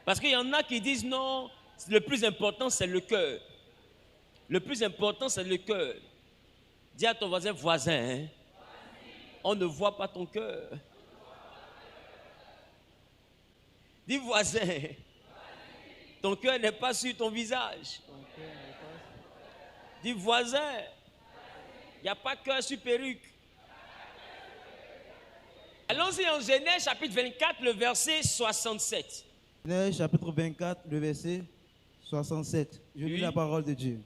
Parce qu'il y en a qui disent non, le plus important c'est le cœur. Le plus important c'est le cœur. Dis à ton voisin, hein, on ne voit pas ton cœur. Dis voisin, ton cœur n'est pas sur ton visage. Dis voisin, il n'y a pas cœur sur perruque. Allons-y en Genèse chapitre 24, le verset 67. Genèse chapitre 24, le verset 67. Je lis la parole de Dieu.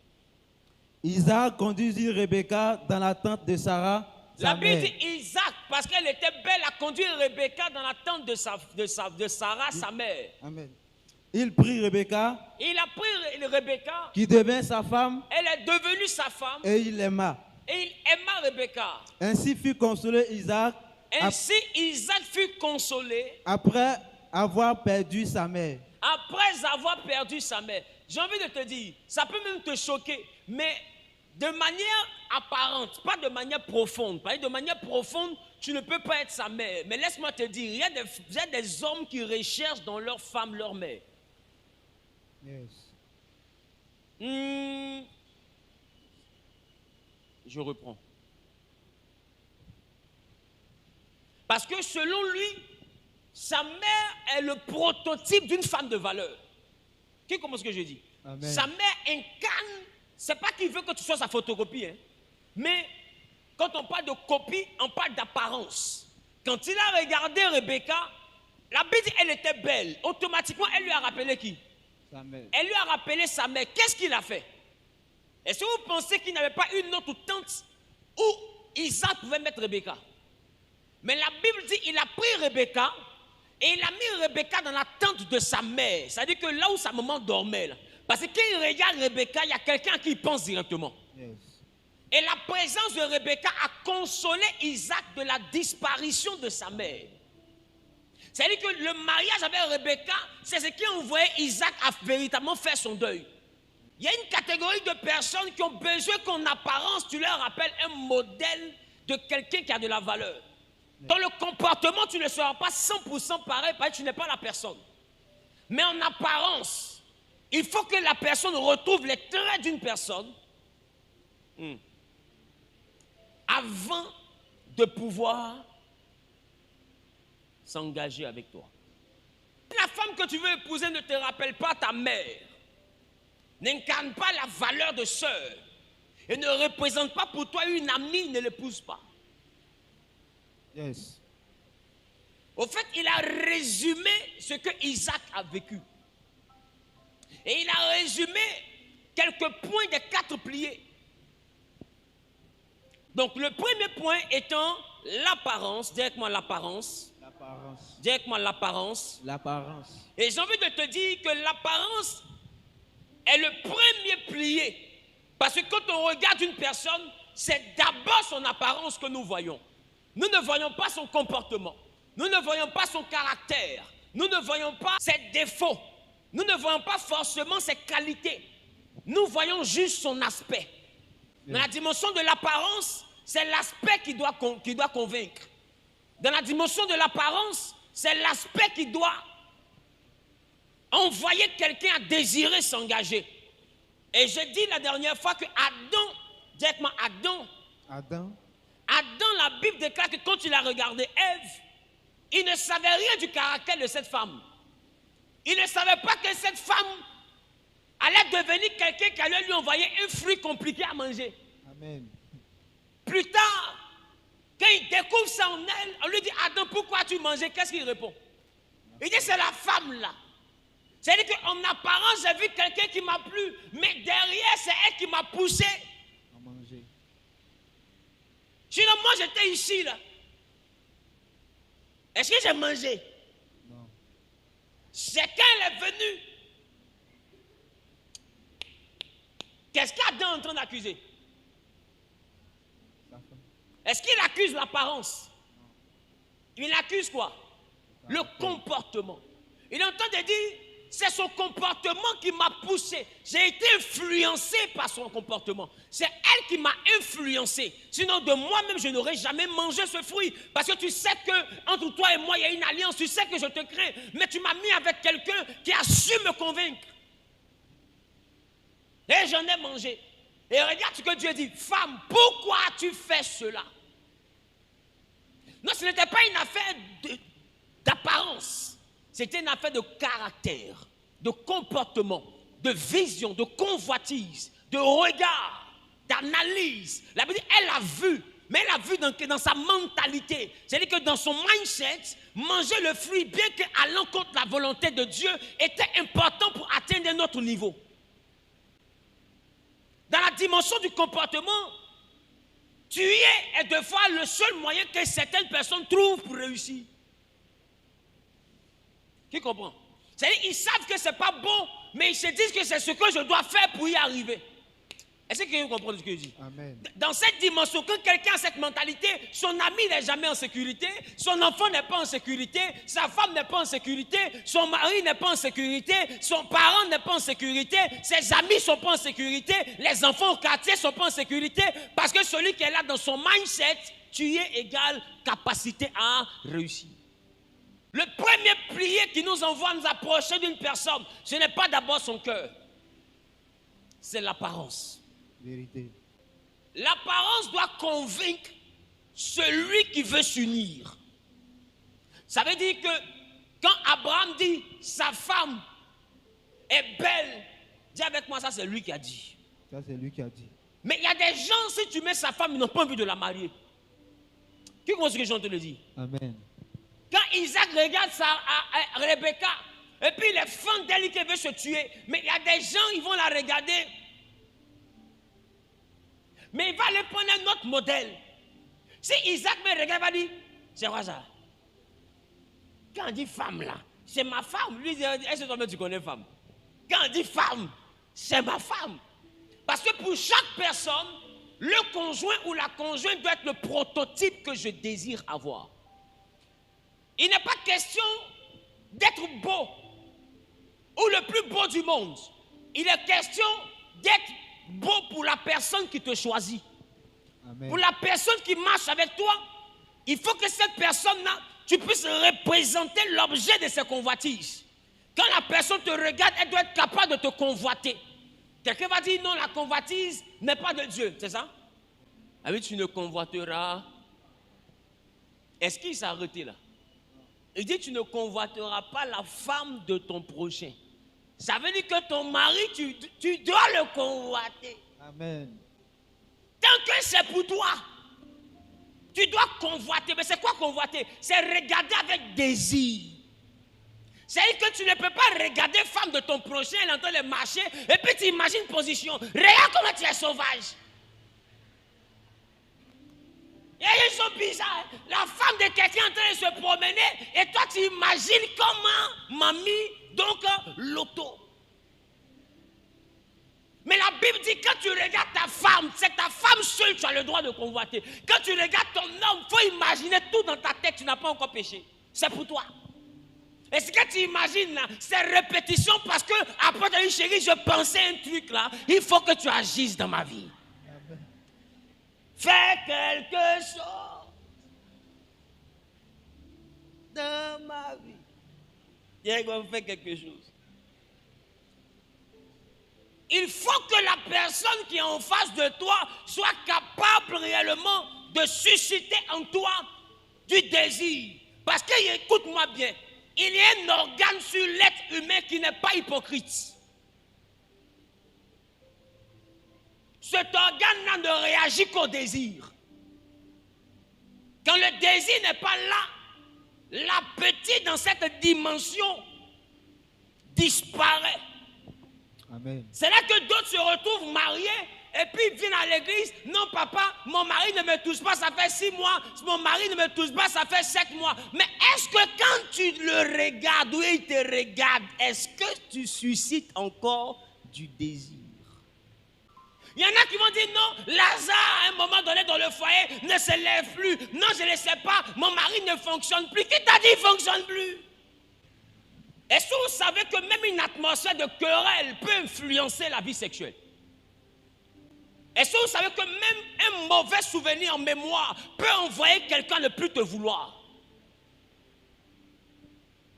Isaac conduisit Rebecca dans la tente de Sarah. La Bible dit Isaac, parce qu'elle était belle, a conduit Rebecca dans la tente de Sarah, sa mère. Amen. Il prit Rebecca. Il a pris Rebecca. Qui devint sa femme. Elle est devenue sa femme. Et il l'aima. Et il aima Rebecca. Ainsi fut consolé Isaac. Ainsi Isaac fut consolé. Après avoir perdu sa mère. Après avoir perdu sa mère. J'ai envie de te dire, ça peut même te choquer, mais de manière apparente, pas de manière profonde. De manière profonde, tu ne peux pas être sa mère. Mais laisse-moi te dire, il y a des hommes qui recherchent dans leur femme leur mère. Yes. Je reprends. Parce que selon lui, sa mère est le prototype d'une femme de valeur. Qui comprend ce que je dis? Amen. Sa mère incarne, c'est pas qu'il veut que tu sois sa photocopie, hein, mais quand on parle de copie, on parle d'apparence. Quand il a regardé Rebecca, la Bible dit qu'elle était belle. Automatiquement, elle lui a rappelé qui? Sa mère. Elle lui a rappelé sa mère. Qu'est-ce qu'il a fait? Est-ce que vous pensez qu'il n'avait pas une autre tente où Isaac pouvait mettre Rebecca? Mais la Bible dit qu'il a pris Rebecca et il a mis Rebecca dans la tente de sa mère. C'est-à-dire que là où sa maman dormait, là, parce que quand il regarde Rebecca, il y a quelqu'un qui pense directement. Yes. Et la présence de Rebecca a consolé Isaac de la disparition de sa mère. C'est-à-dire que le mariage avec Rebecca, c'est ce qui a envoyé Isaac à véritablement faire son deuil. Il y a une catégorie de personnes qui ont besoin qu'en apparence, tu leur rappelles un modèle de quelqu'un qui a de la valeur. Dans le comportement, tu ne seras pas 100% pareil parce que tu n'es pas la personne. Mais en apparence, il faut que la personne retrouve les traits d'une personne avant de pouvoir s'engager avec toi. La femme que tu veux épouser ne te rappelle pas ta mère, n'incarne pas la valeur de sœur et ne représente pas pour toi une amie, ne l'épouse pas. Yes. Au fait, il a résumé ce que Isaac a vécu. Et il a résumé quelques points des 4 pliés. Donc le premier point étant l'apparence, directement l'apparence. L'apparence. Directement l'apparence. L'apparence. Et j'ai envie de te dire que l'apparence est le premier plié. Parce que quand on regarde une personne, c'est d'abord son apparence que nous voyons. Nous ne voyons pas son comportement. Nous ne voyons pas son caractère. Nous ne voyons pas ses défauts. Nous ne voyons pas forcément ses qualités. Nous voyons juste son aspect. Dans la dimension de l'apparence, c'est l'aspect qui doit convaincre. Dans la dimension de l'apparence, c'est l'aspect qui doit envoyer quelqu'un à désirer s'engager. Et j'ai dit la dernière fois que Adam, directement Adam, la Bible déclare que quand il a regardé Ève, il ne savait rien du caractère de cette femme. Il ne savait pas que cette femme allait devenir quelqu'un qui allait lui envoyer un fruit compliqué à manger. Amen. Plus tard, quand il découvre ça en elle, on lui dit, Adam, pourquoi tu mangeais? Qu'est-ce qu'il répond? Il dit, c'est la femme là. C'est-à-dire qu'en apparence, j'ai vu quelqu'un qui m'a plu, mais derrière, c'est elle qui m'a poussé à manger. Sinon, moi, j'étais ici là. Est-ce que j'ai mangé? Non. C'est quand elle est venue. Qu'est-ce qu'Adam est en train d'accuser? Est-ce qu'il accuse l'apparence? Il accuse quoi? Le comportement. Il est en train de dire, c'est son comportement qui m'a poussé. J'ai été influencé par son comportement. C'est elle qui m'a influencé. Sinon, de moi-même, je n'aurais jamais mangé ce fruit. Parce que tu sais qu'entre toi et moi, il y a une alliance. Tu sais que je te crains. Mais tu m'as mis avec quelqu'un qui a su me convaincre. Et j'en ai mangé. Et regarde ce que Dieu dit. Femme, pourquoi as-tu fait cela? Non, ce n'était pas une affaire d'apparence. C'était une affaire de caractère, de comportement, de vision, de convoitise, de regard, d'analyse. La Bible dit, elle a vu, mais elle a vu dans sa mentalité. C'est-à-dire que dans son mindset, manger le fruit, bien qu'allant contre la volonté de Dieu, était important pour atteindre un autre niveau. Dans la dimension du comportement, tuer est des fois le seul moyen que certaines personnes trouvent pour réussir. Qui comprend? C'est-à-dire qu'ils savent que ce n'est pas bon, mais ils se disent que c'est ce que je dois faire pour y arriver. Est-ce que vous comprenez ce que je dis? Amen. Dans cette dimension, quand quelqu'un a cette mentalité, son ami n'est jamais en sécurité, son enfant n'est pas en sécurité, sa femme n'est pas en sécurité, son mari n'est pas en sécurité, son parent n'est pas en sécurité, ses amis ne sont pas en sécurité, les enfants au quartier ne sont pas en sécurité, parce que celui qui est là dans son mindset, tuer égale capacité à réussir. Le premier plié qui nous envoie à nous approcher d'une personne, ce n'est pas d'abord son cœur, c'est l'apparence. Vérité. L'apparence doit convaincre celui qui veut s'unir. Ça veut dire que quand Abraham dit sa femme est belle, dis avec moi, ça c'est lui qui a dit. Ça c'est lui qui a dit. Mais il y a des gens, si tu mets sa femme, ils n'ont pas envie de la marier. Qui comprend ce que je te le dis? Amen. Quand Isaac regarde Rebecca, et puis il est fan d'elle qui veut se tuer, mais il y a des gens, ils vont la regarder. Mais il va aller prendre un autre modèle. Si Isaac me regarde, il va dire, c'est quoi ça? Quand on dit femme là, c'est ma femme. Lui dit, est-ce que toi-même tu connais femme? Quand on dit femme, c'est ma femme. Parce que pour chaque personne, le conjoint ou la conjointe doit être le prototype que je désire avoir. Il n'est pas question d'être beau ou le plus beau du monde. Il est question d'être beau pour la personne qui te choisit. Amen. Pour la personne qui marche avec toi, il faut que cette personne-là, tu puisses représenter l'objet de ses convoitises. Quand la personne te regarde, elle doit être capable de te convoiter. Quelqu'un va dire non, la convoitise n'est pas de Dieu, c'est ça? Ah oui, tu ne convoiteras. Est-ce qu'il s'est arrêté là? Il dit tu ne convoiteras pas la femme de ton prochain. Ça veut dire que ton mari, tu dois le convoiter. Amen. Tant que c'est pour toi, tu dois convoiter. Mais c'est quoi convoiter? C'est regarder avec désir. C'est-à-dire que tu ne peux pas regarder femme de ton prochain, elle est en train de marcher, et puis tu imagines position. Regarde comment tu es sauvage. Et ils sont bizarres. La femme de quelqu'un en train de se promener, et toi tu imagines comment mamie, donc l'auto. Mais la Bible dit quand tu regardes ta femme, c'est ta femme seule tu as le droit de convoiter. Quand tu regardes ton homme, il faut imaginer tout dans ta tête, tu n'as pas encore péché. C'est pour toi. Et ce que tu imagines là, c'est répétition parce que après tu as dit chérie, je pensais un truc là, il faut que tu agisses dans ma vie. Amen. Fais quelque chose dans ma vie. Il va faire quelque chose. Il faut que la personne qui est en face de toi soit capable réellement de susciter en toi du désir. Parce que, écoute-moi bien, il y a un organe sur l'être humain qui n'est pas hypocrite. Cet organe-là ne réagit qu'au désir. Quand le désir n'est pas là, l'appétit dans cette dimension disparaît. Amen. C'est là que d'autres se retrouvent mariés et puis viennent à l'église. Non papa, mon mari ne me touche pas, ça fait 6 mois. Mon mari ne me touche pas, ça fait 7 mois. Mais est-ce que quand tu le regardes ou il te regarde, est-ce que tu suscites encore du désir? Il y en a qui vont dire non, Lazare à un moment donné dans le foyer ne se lève plus. Non, je ne sais pas, mon mari ne fonctionne plus. Qui t'a dit qu'il ne fonctionne plus? Est-ce que vous savez que même une atmosphère de querelle peut influencer la vie sexuelle? Est-ce que vous savez que même un mauvais souvenir en mémoire peut envoyer quelqu'un à ne plus te vouloir?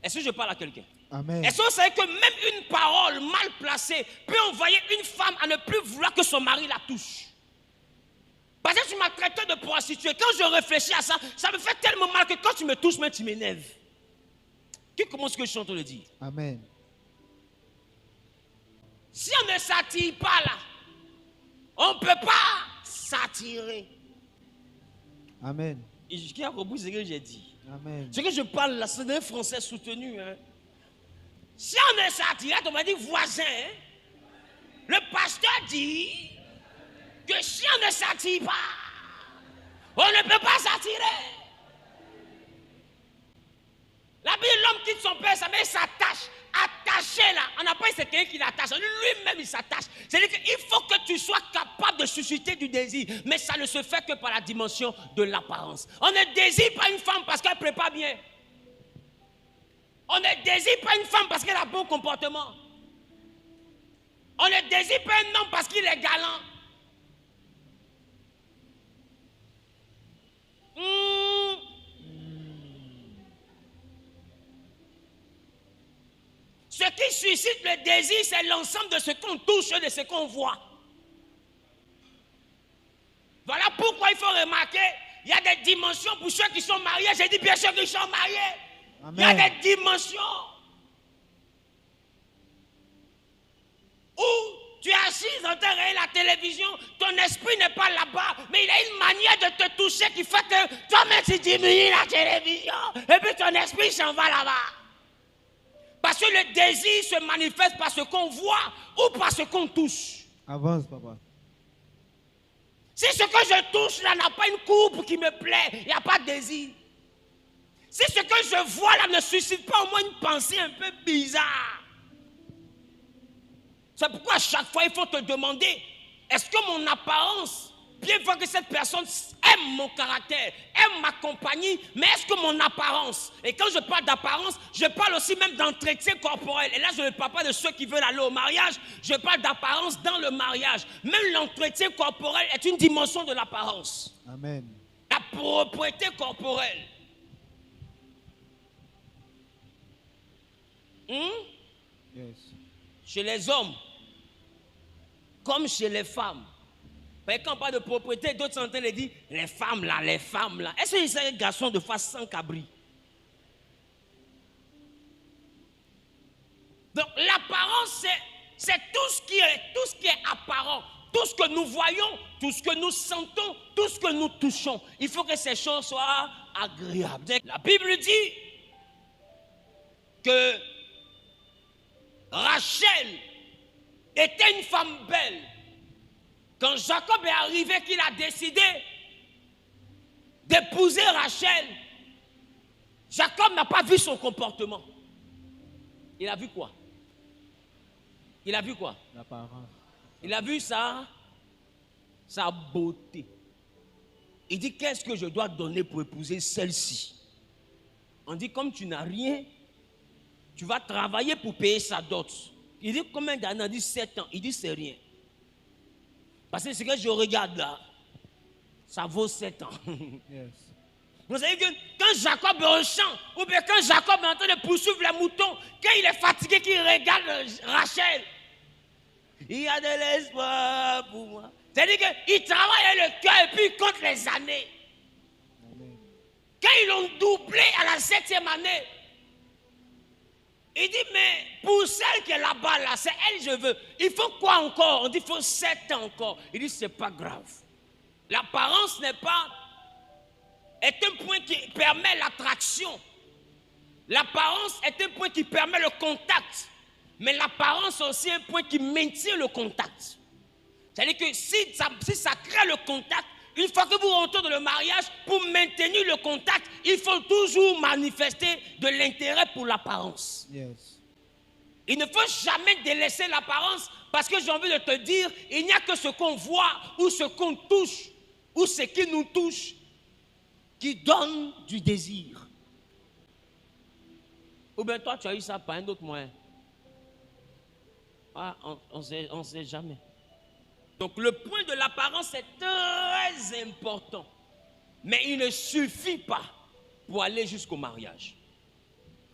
Est-ce que je parle à quelqu'un? Amen. Est-ce que vous savez que même une parole mal placée peut envoyer une femme à ne plus vouloir que son mari la touche? Parce que tu m'as traité de prostituée. Quand je réfléchis à ça, ça me fait tellement mal que quand tu me touches, même tu m'énerves. Qui commence ce que je suis en train de dire? Amen. Si on ne s'attire pas là, on ne peut pas s'attirer. Amen. Et qui a compris ce que j'ai dit? Amen. Ce que je parle là, c'est d'un français soutenu. Hein. Si on ne s'attire, on m'a dit voisin. Hein. Le pasteur dit que si on ne s'attire pas, on ne peut pas s'attirer. La Bible, l'homme quitte son père, sa mère s'attache. Attaché là, on n'a pas c'est quelqu'un qui l'attache, lui-même il s'attache. C'est-à-dire qu'il faut que tu sois capable de susciter du désir, mais ça ne se fait que par la dimension de l'apparence. On ne désire pas une femme parce qu'elle prépare bien. On ne désire pas une femme parce qu'elle a bon comportement. On ne désire pas un homme parce qu'il est galant. Ce qui suscite le désir, c'est l'ensemble de ce qu'on touche et de ce qu'on voit. Voilà pourquoi il faut remarquer, il y a des dimensions pour ceux qui sont mariés. J'ai dit bien ceux qui sont mariés. Amen. Il y a des dimensions où tu es assis en train de regarder la télévision, ton esprit n'est pas là-bas, mais il a une manière de te toucher qui fait que toi-même tu diminues la télévision et puis ton esprit s'en va là-bas. Parce que le désir se manifeste par ce qu'on voit ou par ce qu'on touche. Avance, papa. Si ce que je touche là n'a pas une courbe qui me plaît, il n'y a pas de désir. Si ce que je vois là ne suscite pas au moins une pensée un peu bizarre. C'est pourquoi à chaque fois il faut te demander, est-ce que mon apparence, bien voir que cette personne aime mon caractère, aime ma compagnie, mais est-ce que mon apparence, et quand je parle d'apparence, je parle aussi même d'entretien corporel. Et là, je ne parle pas de ceux qui veulent aller au mariage, je parle d'apparence dans le mariage. Même l'entretien corporel est une dimension de l'apparence. Amen. La propreté corporelle. Yes. Chez les hommes, comme chez les femmes. Mais quand on parle de propriété, d'autres sont en train de dire, les femmes là. Est-ce que c'est un garçon de face sans cabri? Donc l'apparence, c'est tout ce qui est apparent. Tout ce que nous voyons, tout ce que nous sentons, tout ce que nous touchons. Il faut que ces choses soient agréables. La Bible dit que Rachel était une femme belle. Quand Jacob est arrivé, qu'il a décidé d'épouser Rachel, Jacob n'a pas vu son comportement. Il a vu quoi? Il a vu quoi? L'apparence. Il a vu sa beauté. Il dit, qu'est-ce que je dois donner pour épouser celle-ci? On dit, comme tu n'as rien, tu vas travailler pour payer sa dot. Il dit, combien d'années? On dit 7 ans. Il dit, c'est rien. Parce que ce que je regarde là, ça vaut 7 ans. Yes. Vous savez que quand Jacob est au champ, ou bien quand Jacob est en train de poursuivre les moutons, quand il est fatigué, qu'il regarde Rachel, il y a de l'espoir pour moi. C'est-à-dire qu'il travaille avec le cœur et puis il compte les années. Amen. Quand ils l'ont doublé à la 7e année, il dit, mais pour celle qui est là-bas, là, c'est elle je veux. Il faut quoi encore? On dit, il faut 7 ans encore. Il dit, c'est pas grave. L'apparence est un point qui permet l'attraction. L'apparence est un point qui permet le contact. Mais l'apparence est aussi un point qui maintient le contact. C'est-à-dire que si ça crée le contact, une fois que vous rentrez dans le mariage, pour maintenir le contact, il faut toujours manifester de l'intérêt pour l'apparence. Yes. Il ne faut jamais délaisser l'apparence parce que j'ai envie de te dire, il n'y a que ce qu'on voit ou ce qu'on touche ou ce qui nous touche qui donne du désir. Ou bien toi, tu as eu ça par un autre moyen. Ah, on ne sait jamais. Donc le point de l'apparence est très important. Mais il ne suffit pas pour aller jusqu'au mariage.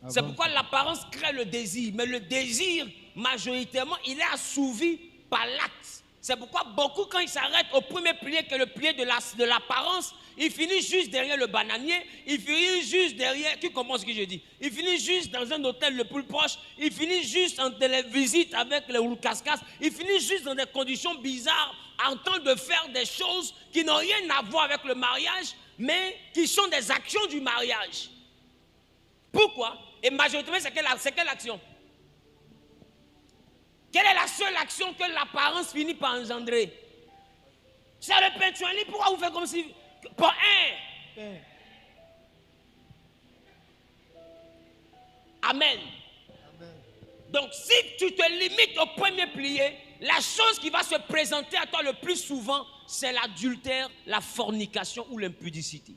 C'est pourquoi l'apparence crée le désir. Mais le désir, majoritairement, il est assouvi par l'acte. C'est pourquoi beaucoup, quand ils s'arrêtent au premier pilier, qui est le pilier de l'apparence, ils finissent juste derrière le bananier, ils finissent juste derrière, tu comprends ce que je dis? Ils finissent juste dans un hôtel le plus proche, ils finissent juste en télévisite avec les Oulkaskas, ils finissent juste dans des conditions bizarres, en train de faire des choses qui n'ont rien à voir avec le mariage, mais qui sont des actions du mariage. Pourquoi? Et majoritairement, c'est quelle action? Quelle est la seule action que l'apparence finit par engendrer? C'est le peinturerie. Pourquoi vous faites comme si... Pour un. Amen. Donc si tu te limites au premier plié, la chose qui va se présenter à toi le plus souvent, c'est l'adultère, la fornication ou l'impudicité.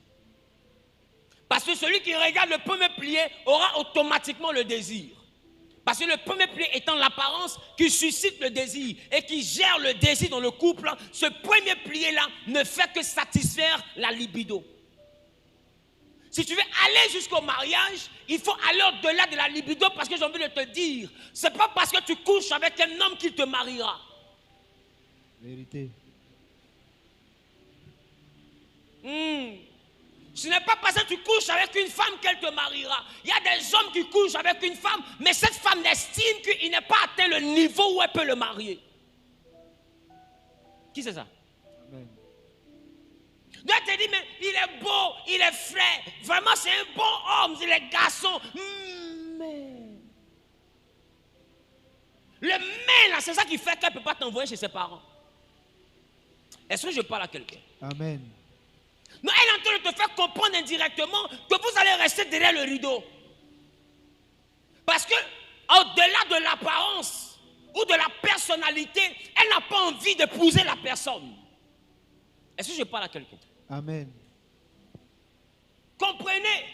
Parce que celui qui regarde le premier plié aura automatiquement le désir. Parce que le premier plié étant l'apparence qui suscite le désir et qui gère le désir dans le couple, ce premier plié-là ne fait que satisfaire la libido. Si tu veux aller jusqu'au mariage, il faut aller au-delà de la libido parce que j'ai envie de te dire, c'est pas parce que tu couches avec un homme qu'il te mariera. Vérité. Ce n'est pas parce que tu couches avec une femme qu'elle te mariera. Il y a des hommes qui couchent avec une femme, mais cette femme estime qu'il n'est pas atteint le niveau où elle peut le marier. Qui c'est ça? Amen. Dieu te dit, mais il est beau, il est frais. Vraiment, c'est un bon homme, il est garçon. Mais le mais là, c'est ça qui fait qu'elle ne peut pas t'envoyer chez ses parents. Est-ce que je parle à quelqu'un? Amen. Non, elle est en train de te faire comprendre indirectement que vous allez rester derrière le rideau. Parce que, au-delà de l'apparence ou de la personnalité, elle n'a pas envie d'épouser la personne. Est-ce que je parle à quelqu'un? Amen. Comprenez,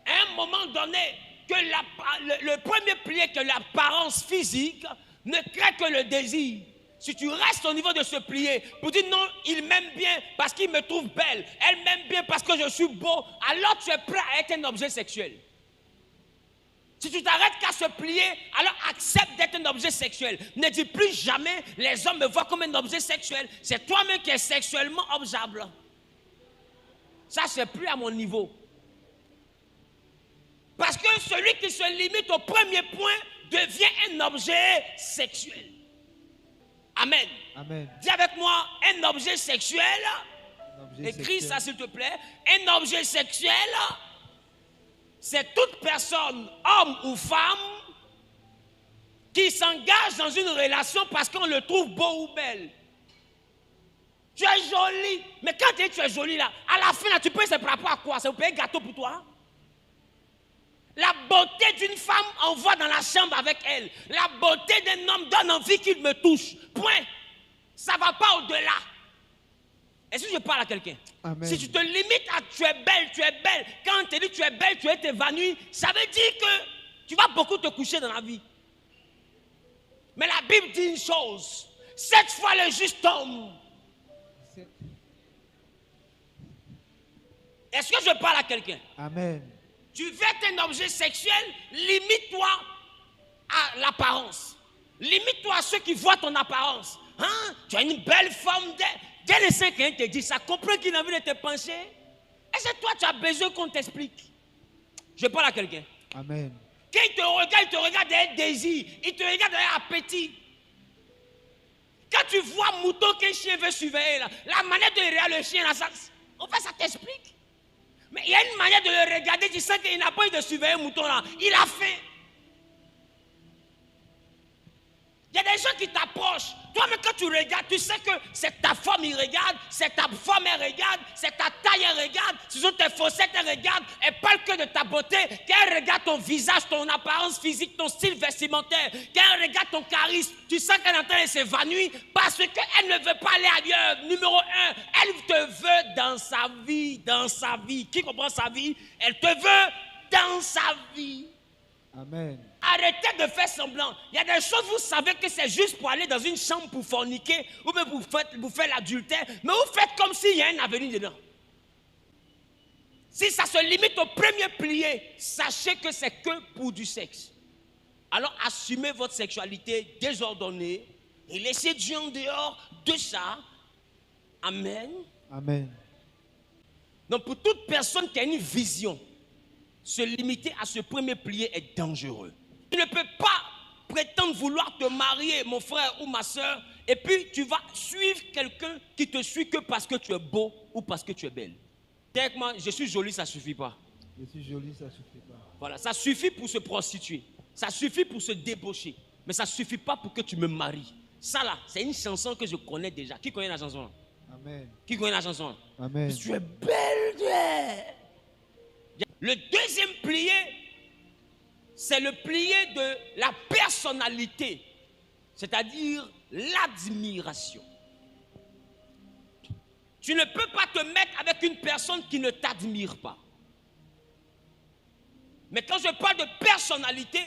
à un moment donné, que le premier pilier, que l'apparence physique, ne crée que le désir. Si tu restes au niveau de ce plié pour dire non, il m'aime bien parce qu'il me trouve belle, elle m'aime bien parce que je suis beau, alors tu es prêt à être un objet sexuel. Si tu t'arrêtes qu'à ce plié, alors accepte d'être un objet sexuel. Ne dis plus jamais les hommes me voient comme un objet sexuel. C'est toi-même qui es sexuellement obséable. Ça, c'est plus à mon niveau. Parce que celui qui se limite au premier point devient un objet sexuel. Amen. Amen. Dis avec moi, un objet sexuel. Écris ça s'il te plaît. Un objet sexuel, c'est toute personne, homme ou femme, qui s'engage dans une relation parce qu'on le trouve beau ou belle. Tu es jolie, mais quand tu es jolie là, à la fin là, tu peux se préparer à quoi? Ça vous paye un gâteau pour toi? La beauté d'une femme envoie dans la chambre avec elle. La beauté d'un homme donne envie qu'il me touche. Point. Ça ne va pas au-delà. Est-ce que je parle à quelqu'un? Si tu te limites à tu es belle, quand on te dit tu es belle, tu es évanouie, ça veut dire que tu vas beaucoup te coucher dans la vie. Mais la Bible dit une chose, 7 fois le juste homme. Est-ce que je parle à quelqu'un? Amen. Tu veux être un objet sexuel, limite-toi à l'apparence. Limite-toi à ceux qui voient ton apparence. Hein? Tu as une belle forme. Dès le sein quelqu'un te dit ça, comprends qu'il a envie de te pencher. Est-ce que toi tu as besoin qu'on t'explique? Je parle à quelqu'un. Amen. Quand il te regarde avec désir, il te regarde avec appétit. Quand tu vois mouton qu'un chien veut surveiller, là, la manière de regarder le chien, là, ça t'explique. Mais il y a une manière de le regarder, tu sais qu'il n'a pas eu de surveiller un mouton là. Il a faim. Il y a des gens qui t'approchent. Toi-même, quand tu regardes, tu sais que c'est ta forme, il regarde, c'est ta forme, elle regarde, c'est ta taille, elle regarde, ce sont tes faussettes, elle regarde. Elle parle que de ta beauté. Quand elle regarde ton visage, ton apparence physique, ton style vestimentaire, quand elle regarde ton charisme, tu sens qu'elle est en train de s'évanouir parce qu'elle ne veut pas aller ailleurs. Numéro 1, elle te veut dans sa vie, dans sa vie. Qui comprend sa vie? Elle te veut dans sa vie. Amen. Arrêtez de faire semblant. Il y a des choses, vous savez que c'est juste pour aller dans une chambre pour forniquer ou même pour faire l'adultère, mais vous faites comme s'il y a un avenir dedans. Si ça se limite au premier plié, sachez que c'est que pour du sexe. Alors assumez votre sexualité désordonnée et laissez Dieu en dehors de ça. Amen. Amen. Donc pour toute personne qui a une vision, se limiter à ce premier plié est dangereux. Tu ne peux pas prétendre vouloir te marier, mon frère ou ma soeur, et puis tu vas suivre quelqu'un qui te suit que parce que tu es beau ou parce que tu es belle. Avec moi, je suis jolie, ça ne suffit pas. Je suis jolie, ça ne suffit pas. Voilà, ça suffit pour se prostituer. Ça suffit pour se débaucher. Mais ça ne suffit pas pour que tu me maries. Ça là, c'est une chanson que je connais déjà. Qui connaît la chanson là? Amen. Qui connaît la chanson là? Amen. Tu es belle, toi. Le deuxième plié, c'est le plié de la personnalité. C'est-à-dire l'admiration. Tu ne peux pas te mettre avec une personne qui ne t'admire pas. Mais quand je parle de personnalité,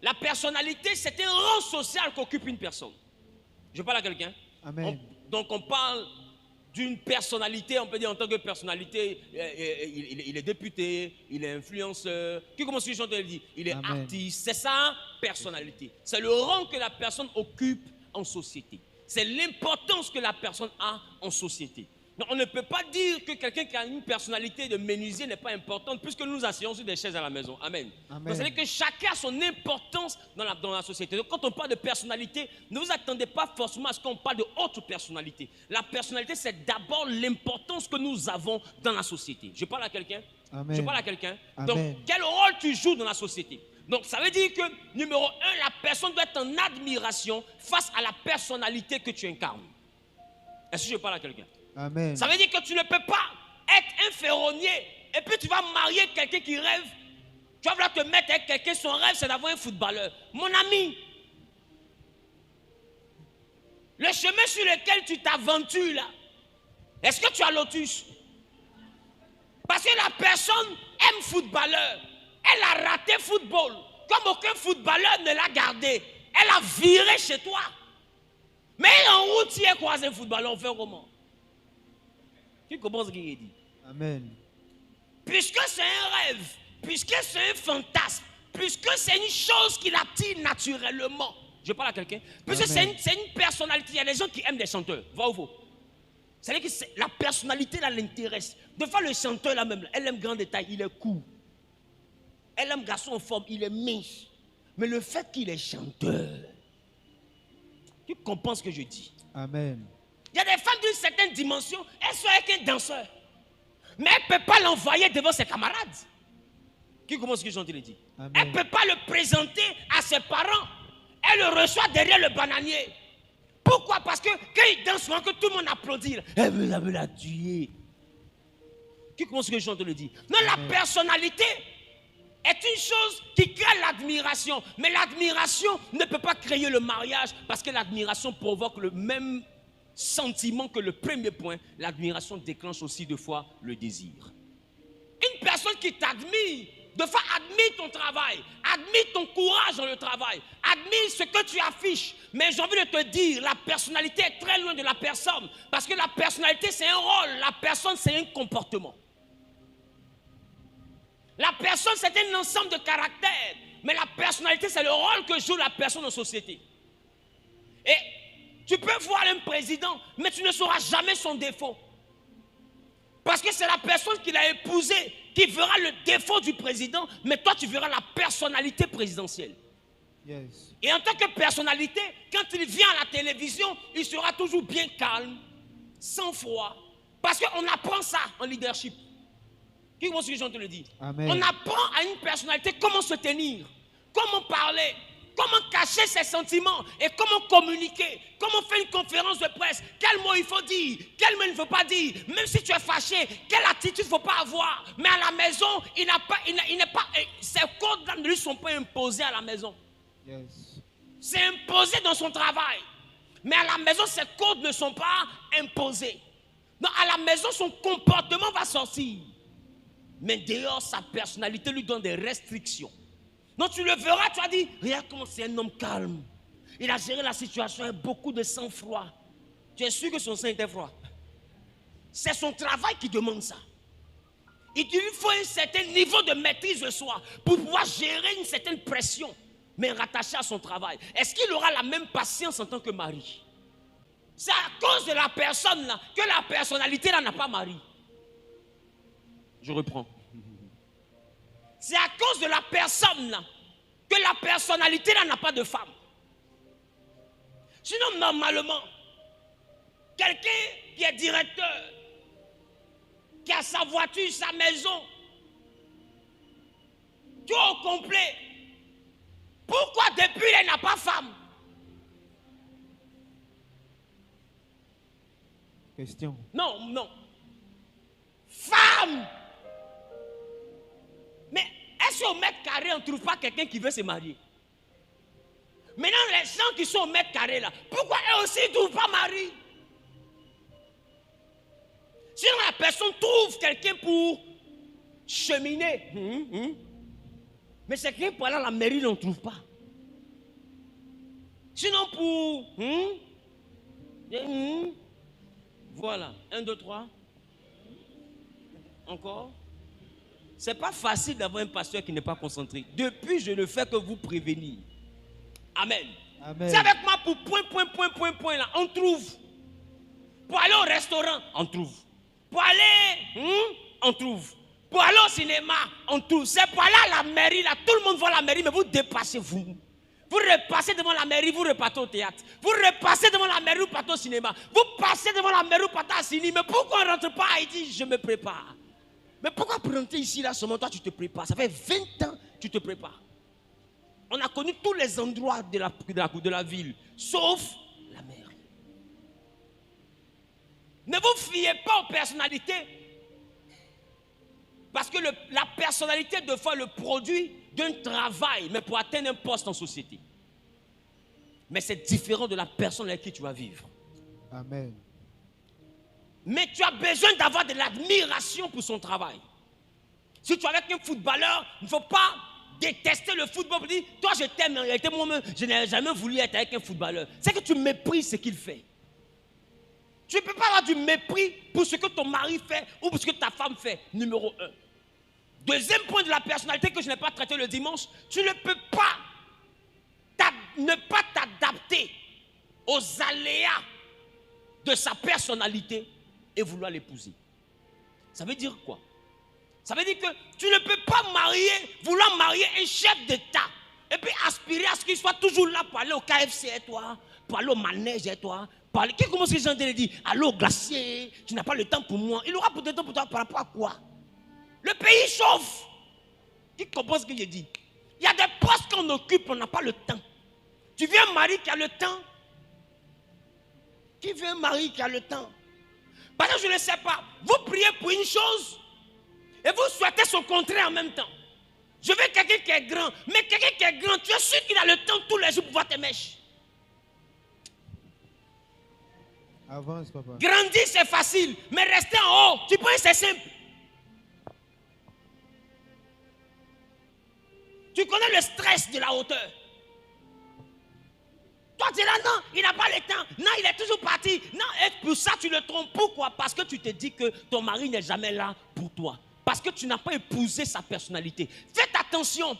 la personnalité, c'est un rang social qu'occupe une personne. Je parle à quelqu'un. Donc on parle d'une personnalité, on peut dire en tant que personnalité, il est député, il est influenceur. Qui commence à chanter, il dit, il est artiste. C'est ça, personnalité. C'est le rang que la personne occupe en société. C'est l'importance que la personne a en société. Donc, on ne peut pas dire que quelqu'un qui a une personnalité de menuisier n'est pas importante puisque nous nous asseyons sur des chaises à la maison. Amen. C'est-à-dire que chacun a son importance dans la société. Donc, quand on parle de personnalité, ne vous attendez pas forcément à ce qu'on parle de autre personnalité. La personnalité, c'est d'abord l'importance que nous avons dans la société. Je parle à quelqu'un. Je parle à quelqu'un. Donc, quel rôle tu joues dans la société? Donc, ça veut dire que, numéro 1, la personne doit être en admiration face à la personnalité que tu incarnes. Est-ce que je parle à quelqu'un? Amen. Ça veut dire que tu ne peux pas être un ferronnier et puis tu vas marier quelqu'un qui rêve. Tu vas vouloir te mettre avec quelqu'un, son rêve c'est d'avoir un footballeur. Mon ami, le chemin sur lequel tu t'aventures là, est-ce que tu as lotus? Parce que la personne aime footballeur. Elle a raté football. Comme aucun footballeur ne l'a gardé. Elle a viré chez toi. Mais en route, tu es croisé un footballeur, on fait comment? Qui comprend ce qu'il dit? Amen. Puisque c'est un rêve, puisque c'est un fantasme, puisque c'est une chose qui l'attire naturellement. Je parle à quelqu'un. Puisque c'est une personnalité. Il y a des gens qui aiment des chanteurs. Vrai ou faux? C'est-à-dire que la personnalité là l'intéresse. Des fois, le chanteur là même, elle aime grand détail, il est cool. Elle aime garçon en forme, il est mince. Mais le fait qu'il est chanteur, tu comprends ce que je dis? Amen. Il y a des femmes d'une certaine dimension, elles sont avec un danseur. Mais elle ne peut pas l'envoyer devant ses camarades. Qui commence ce que j'ai entendu dire? Elle ne peut pas le présenter à ses parents. Elle le reçoit derrière le bananier. Pourquoi? Parce que quand il danse souvent, que tout le monde applaudit, elle veut la tuer. Qui commence ce que j'ai entendu dire? Non, la personnalité est une chose qui crée l'admiration. Mais l'admiration ne peut pas créer le mariage parce que l'admiration provoque le même sentiment que le premier point. L'admiration déclenche aussi deux fois le désir. Une personne qui t'admire, deux fois admire ton travail, admire ton courage dans le travail, admire ce que tu affiches. Mais j'ai envie de te dire, la personnalité est très loin de la personne. Parce que la personnalité c'est un rôle, la personne c'est un comportement. La personne, c'est un ensemble de caractères. Mais la personnalité, c'est le rôle que joue la personne en société. Et tu peux voir un président, mais tu ne sauras jamais son défaut. Parce que c'est la personne qu'il a épousée qui verra le défaut du président, mais toi, tu verras la personnalité présidentielle. Yes. Et en tant que personnalité, quand il vient à la télévision, il sera toujours bien calme, sans froid. Parce qu'on apprend ça en leadership. Qui pense que je te le dis? Amen. On apprend à une personnalité comment se tenir, comment parler, comment cacher ses sentiments et comment communiquer, comment faire une conférence de presse, quel mot il faut dire, quel mot il ne faut pas dire, même si tu es fâché, quelle attitude il ne faut pas avoir. Mais à la maison, il n'est pas, ces codes-là ne lui sont pas imposés à la maison. Yes. C'est imposé dans son travail. Mais à la maison, ces codes ne sont pas imposés. Donc à la maison, son comportement va sortir. Mais dehors, sa personnalité lui donne des restrictions. Donc tu le verras, tu vas dire, regarde comment c'est un homme calme. Il a géré la situation avec beaucoup de sang-froid. Tu es sûr que son sang était froid? C'est son travail qui demande ça. Il lui faut un certain niveau de maîtrise de soi pour pouvoir gérer une certaine pression, mais rattaché à son travail. Est-ce qu'il aura la même patience en tant que mari? C'est à cause de la personne là que la personnalité là n'a pas mari. Je reprends. C'est à cause de la personne là que la personnalité là n'a pas de femme. Sinon, normalement, quelqu'un qui est directeur, qui a sa voiture, sa maison, tout au complet, pourquoi depuis il n'a pas femme? Question. Non, non. Femme! Mais est-ce qu'au mètre carré, on ne trouve pas quelqu'un qui veut se marier? Maintenant, les gens qui sont au mètre carré là, pourquoi eux aussi ne trouvent pas mari? Sinon, la personne trouve quelqu'un pour cheminer. Mais c'est quelqu'un pour aller à la mairie, on ne trouve pas. Sinon, pour... Voilà. 1, 2, 3. Encore. C'est pas facile d'avoir un pasteur qui n'est pas concentré. Depuis, je ne fais que vous prévenir. Amen. Amen. C'est avec moi pour point là, on trouve. Pour aller au restaurant, on trouve. Pour aller, on trouve. Pour aller au cinéma, on trouve. C'est pour aller à la mairie là, tout le monde voit la mairie, mais vous dépassez vous. Vous repassez devant la mairie, vous repartez au théâtre. Vous repassez devant la mairie, vous partez au cinéma. Vous passez devant la mairie, vous partez à cinéma. Mais pourquoi on ne rentre pas? Il dit, je me prépare. Mais pourquoi rentrer ici là seulement toi tu te prépares? Ça fait 20 ans que tu te prépares. On a connu tous les endroits de la ville, sauf la mairie. Ne vous fiez pas aux personnalités. Parce que la personnalité de fois le produit d'un travail, mais pour atteindre un poste en société. Mais c'est différent de la personne avec qui tu vas vivre. Amen. Mais tu as besoin d'avoir de l'admiration pour son travail. Si tu es avec un footballeur, il ne faut pas détester le football pour dire, toi je t'aime, en réalité moi-même, je n'ai jamais voulu être avec un footballeur. C'est que tu méprises ce qu'il fait. Tu ne peux pas avoir du mépris pour ce que ton mari fait ou pour ce que ta femme fait, numéro 1. Deuxième point de la personnalité que je n'ai pas traité le dimanche, tu ne peux pas ne pas t'adapter aux aléas de sa personnalité et vouloir l'épouser. Ça veut dire quoi? Ça veut dire que tu ne peux pas vouloir marier un chef d'État et puis aspirer à ce qu'il soit toujours là pour aller au KFC et toi, pour aller au manège et toi, pour aller... Comment ces gens te disent? Allez au glacier, tu n'as pas le temps pour moi. Il aura peut-être temps pour toi par rapport à quoi? Le pays chauffe. Qui comprend ce que je dis? Il y a des postes qu'on occupe, on n'a pas le temps. Tu veux un mari qui a le temps? Qui veut un mari qui a le temps? Parce que je ne sais pas. Vous priez pour une chose et vous souhaitez son contraire en même temps. Je veux quelqu'un qui est grand. Mais quelqu'un qui est grand, tu es sûr qu'il a le temps tous les jours pour voir tes mèches. Avance, papa. Grandir, c'est facile. Mais rester en haut, tu penses que c'est simple. Tu connais le stress de la hauteur. Toi, tu es là, non, il n'a pas le temps. Non, il est toujours parti. Non, et pour ça, tu le trompes. Pourquoi? Parce que tu te dis que ton mari n'est jamais là pour toi. Parce que tu n'as pas épousé sa personnalité. Faites attention.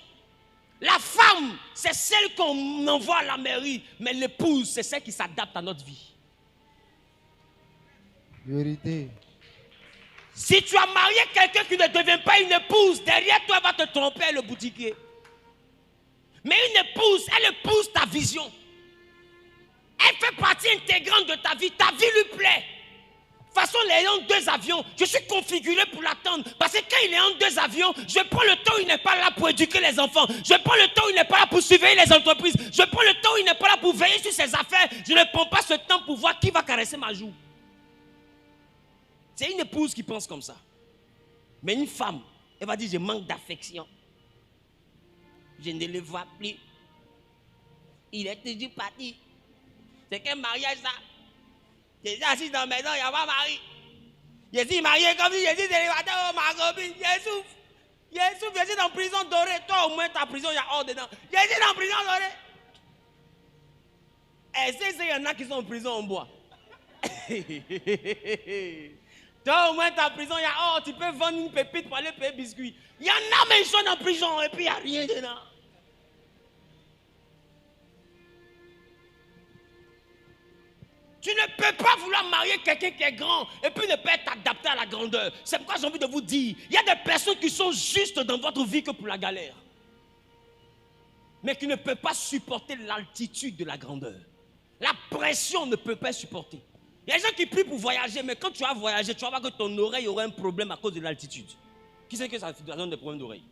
La femme, c'est celle qu'on envoie à la mairie. Mais l'épouse, c'est celle qui s'adapte à notre vie. Vérité. Si tu as marié quelqu'un qui ne devient pas une épouse, derrière toi, elle va te tromper, le boutiquier. Mais une épouse, elle épouse ta vision. Elle fait partie intégrante de ta vie. Ta vie lui plaît. De toute façon, ayant 2 avions, je suis configuré pour l'attendre. Parce que quand il est en 2 avions, je prends le temps où il n'est pas là pour éduquer les enfants. Je prends le temps où il n'est pas là pour surveiller les entreprises. Je prends le temps où il n'est pas là pour veiller sur ses affaires. Je ne prends pas ce temps pour voir qui va caresser ma joue. C'est une épouse qui pense comme ça. Mais une femme, elle va dire, je manque d'affection. Je ne le vois plus. Il est toujours parti. C'est quel mariage ça? Déjà assis dans la maison, il n'y a pas mari. Jésus marié comme si Jésus célibataire, oh ma copine. Jésus dans prison dorée. Toi au moins ta prison, il y a hors dedans. Jésus dans prison dorée. Est-ce qu'il y en a qui sont en prison en bois? Toi au moins ta prison, il y a hors. Tu peux vendre une pépite pour aller payer biscuit. Il y en a mais ils sont en prison et puis il n'y a rien dedans. Tu ne peux pas vouloir marier quelqu'un qui est grand et puis ne pas être adapté à la grandeur. C'est pourquoi j'ai envie de vous dire, il y a des personnes qui sont justes dans votre vie que pour la galère. Mais qui ne peuvent pas supporter l'altitude de la grandeur. La pression ne peut pas supporter. Il y a des gens qui prient pour voyager, mais quand tu vas voyager, tu vas voir que ton oreille aura un problème à cause de l'altitude. Qui sait que ça donne des problèmes d'oreille?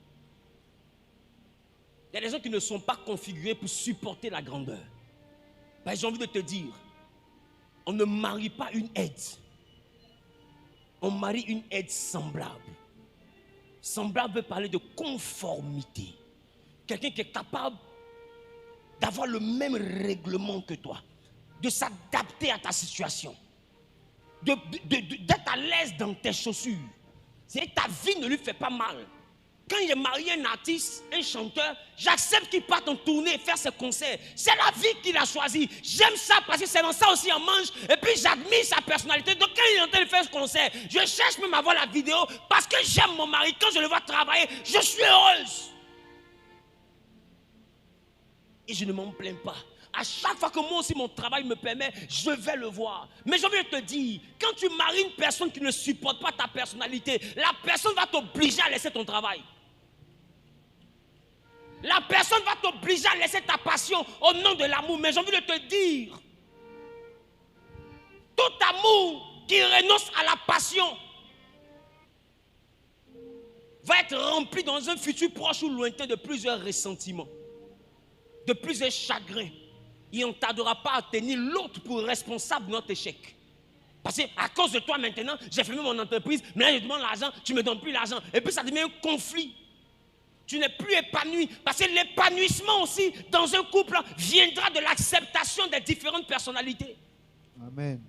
Il y a des gens qui ne sont pas configurés pour supporter la grandeur. Ben, j'ai envie de te dire, on ne marie pas une aide. On marie une aide semblable. Semblable veut parler de conformité. Quelqu'un qui est capable d'avoir le même règlement que toi. De s'adapter à ta situation. D'être à l'aise dans tes chaussures. C'est ta vie ne lui fait pas mal. Quand il est marié un artiste, un chanteur, j'accepte qu'il parte en tournée et faire ses concerts. C'est la vie qu'il a choisie. J'aime ça parce que c'est dans ça aussi on mange. Et puis j'admire sa personnalité. Donc quand il est en train de faire ce concert, je cherche même à voir la vidéo parce que j'aime mon mari. Quand je le vois travailler, je suis heureuse. Et je ne m'en plains pas. À chaque fois que moi aussi mon travail me permet, je vais le voir. Mais j'ai envie de te dire, quand tu maries une personne qui ne supporte pas ta personnalité, la personne va t'obliger à laisser ton travail. La personne va t'obliger à laisser ta passion au nom de l'amour. Mais j'ai envie de te dire, tout amour qui renonce à la passion va être rempli dans un futur proche ou lointain de plusieurs ressentiments, de plusieurs chagrins. Et on ne t'aidera pas à tenir l'autre pour responsable de notre échec. Parce qu'à cause de toi maintenant, j'ai fermé mon entreprise, mais là je demande l'argent, tu ne me donnes plus l'argent. Et puis ça devient un conflit. Tu n'es plus épanoui. Parce que l'épanouissement aussi dans un couple viendra de l'acceptation des différentes personnalités. Amen.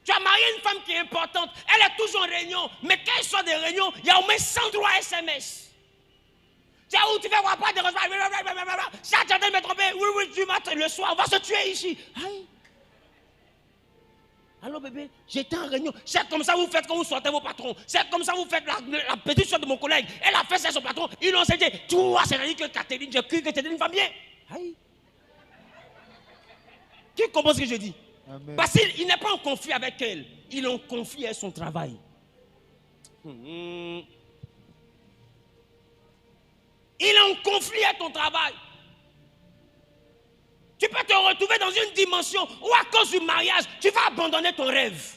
Tu as marié une femme qui est importante, elle est toujours en réunion, mais quand elle sort des réunions, il y a au moins 100 droits SMS. Tu sais où tu fais quoi, pas de reçoit. Si tu de me tromper, oui, du matin, le soir, on va se tuer ici. Aïe. Allô bébé, j'étais en réunion. C'est comme ça vous faites quand vous sortez vos patrons. C'est comme ça vous faites la petite soeur de mon collègue. Elle a fait ça son patron. Ils l'ont dit, toi, c'est-à-dire que Catherine, j'ai cru que tu étais une femme bien. Aïe. Qui comprend ce que je dis? Amen. Parce qu'il n'est pas en conflit avec elle. Il est en conflit avec son travail. Il est en conflit avec ton travail. Tu peux te retrouver dans une dimension où à cause du mariage, tu vas abandonner ton rêve.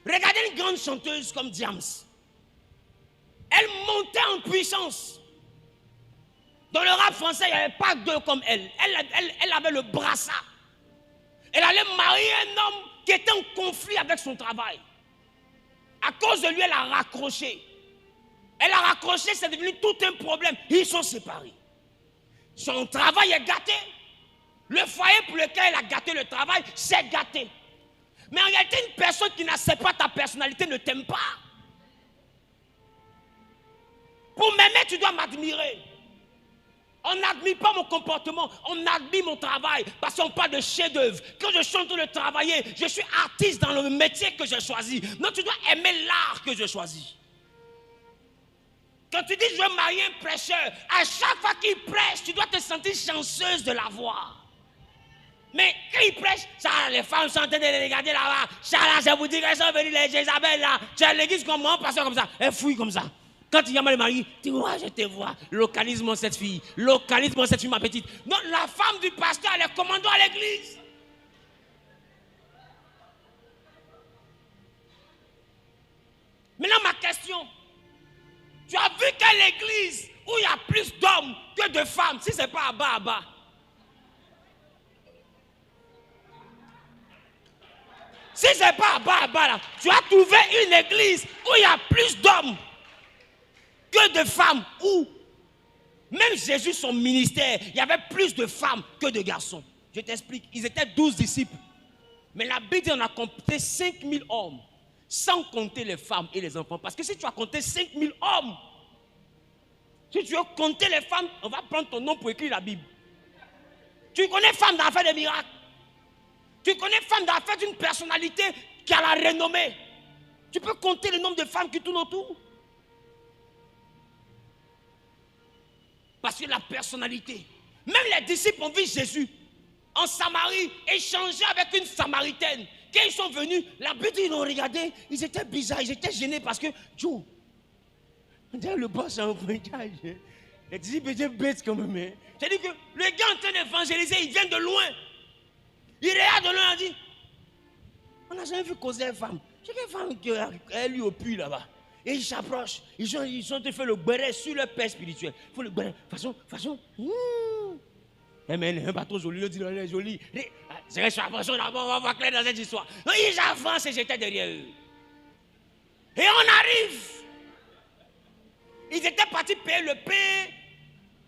Regardez une grande chanteuse comme Diams. Elle montait en puissance. Dans le rap français, il n'y avait pas deux comme elle. Elle avait le brassard. Elle allait marier un homme qui était en conflit avec son travail. À cause de lui, elle a raccroché. Elle a raccroché, c'est devenu tout un problème. Ils sont séparés. Son travail est gâté. Le foyer pour lequel elle a gâté le travail, c'est gâté. Mais en réalité, une personne qui n'accepte pas ta personnalité ne t'aime pas. Pour m'aimer, tu dois m'admirer. On n'admire pas mon comportement, on admire mon travail. Parce qu'on parle de chef-d'œuvre. Quand je suis en train de travailler, je suis artiste dans le métier que j'ai choisi. Donc tu dois aimer l'art que j'ai choisi. Quand tu dis je veux marier un prêcheur, à chaque fois qu'il prêche, tu dois te sentir chanceuse de l'avoir. Mais quand il prêche, ça, les femmes sont en train de les regarder là-bas. Ça, là, je vous dis qu'elles sont venues, les Jézabel là. Tu as l'église comme moi, pasteur comme ça. Elle fouille comme ça. Quand il y a mal marié, tu vois, je te vois. Localise-moi cette fille. Localise-moi cette fille, ma petite. Non, la femme du pasteur, elle est commandant à l'église. Maintenant, ma question. Tu as vu qu'à l'église où il y a plus d'hommes que de femmes, si ce n'est pas à bas, si ce n'est pas à bas, là, tu as trouvé une église où il y a plus d'hommes que de femmes, où même Jésus, son ministère, il y avait plus de femmes que de garçons. Je t'explique, ils étaient 12 disciples. Mais la Bible dit qu'on a compté 5000 hommes. sans compter les femmes et les enfants. Parce que si tu as compté 5000 hommes, si tu veux compter les femmes, on va prendre ton nom pour écrire la Bible. Tu connais femme d'affaires des miracles. Tu connais femme d'affaires d'une personnalité qui a la renommée. Tu peux compter le nombre de femmes qui tournent autour. Parce que la personnalité. Même les disciples ont vu Jésus en Samarie échanger avec une Samaritaine. Quand ils sont venus, la Bible, ils l'ont regardé, ils étaient bizarres, ils étaient gênés parce que, Dieu, le boss a un voyage. Les disciples étaient bêtes quand même. C'est-à-dire que le gars en train d'évangéliser, il vient de loin. Il regarde de loin et dit, on n'a jamais vu causer une femme. C'est une femme qui est lui au puits là-bas. Et ils s'approchent. Ils ont fait le béret sur leur père spirituel. Il faut le béret. Façon. Mais elle n'est pas trop jolie. Il dit, elle est jolie. C'est que je suis attention d'abord, on va voir clair dans cette histoire. Donc ils avancent et j'étais derrière eux. Et on arrive. Ils étaient partis payer le pain,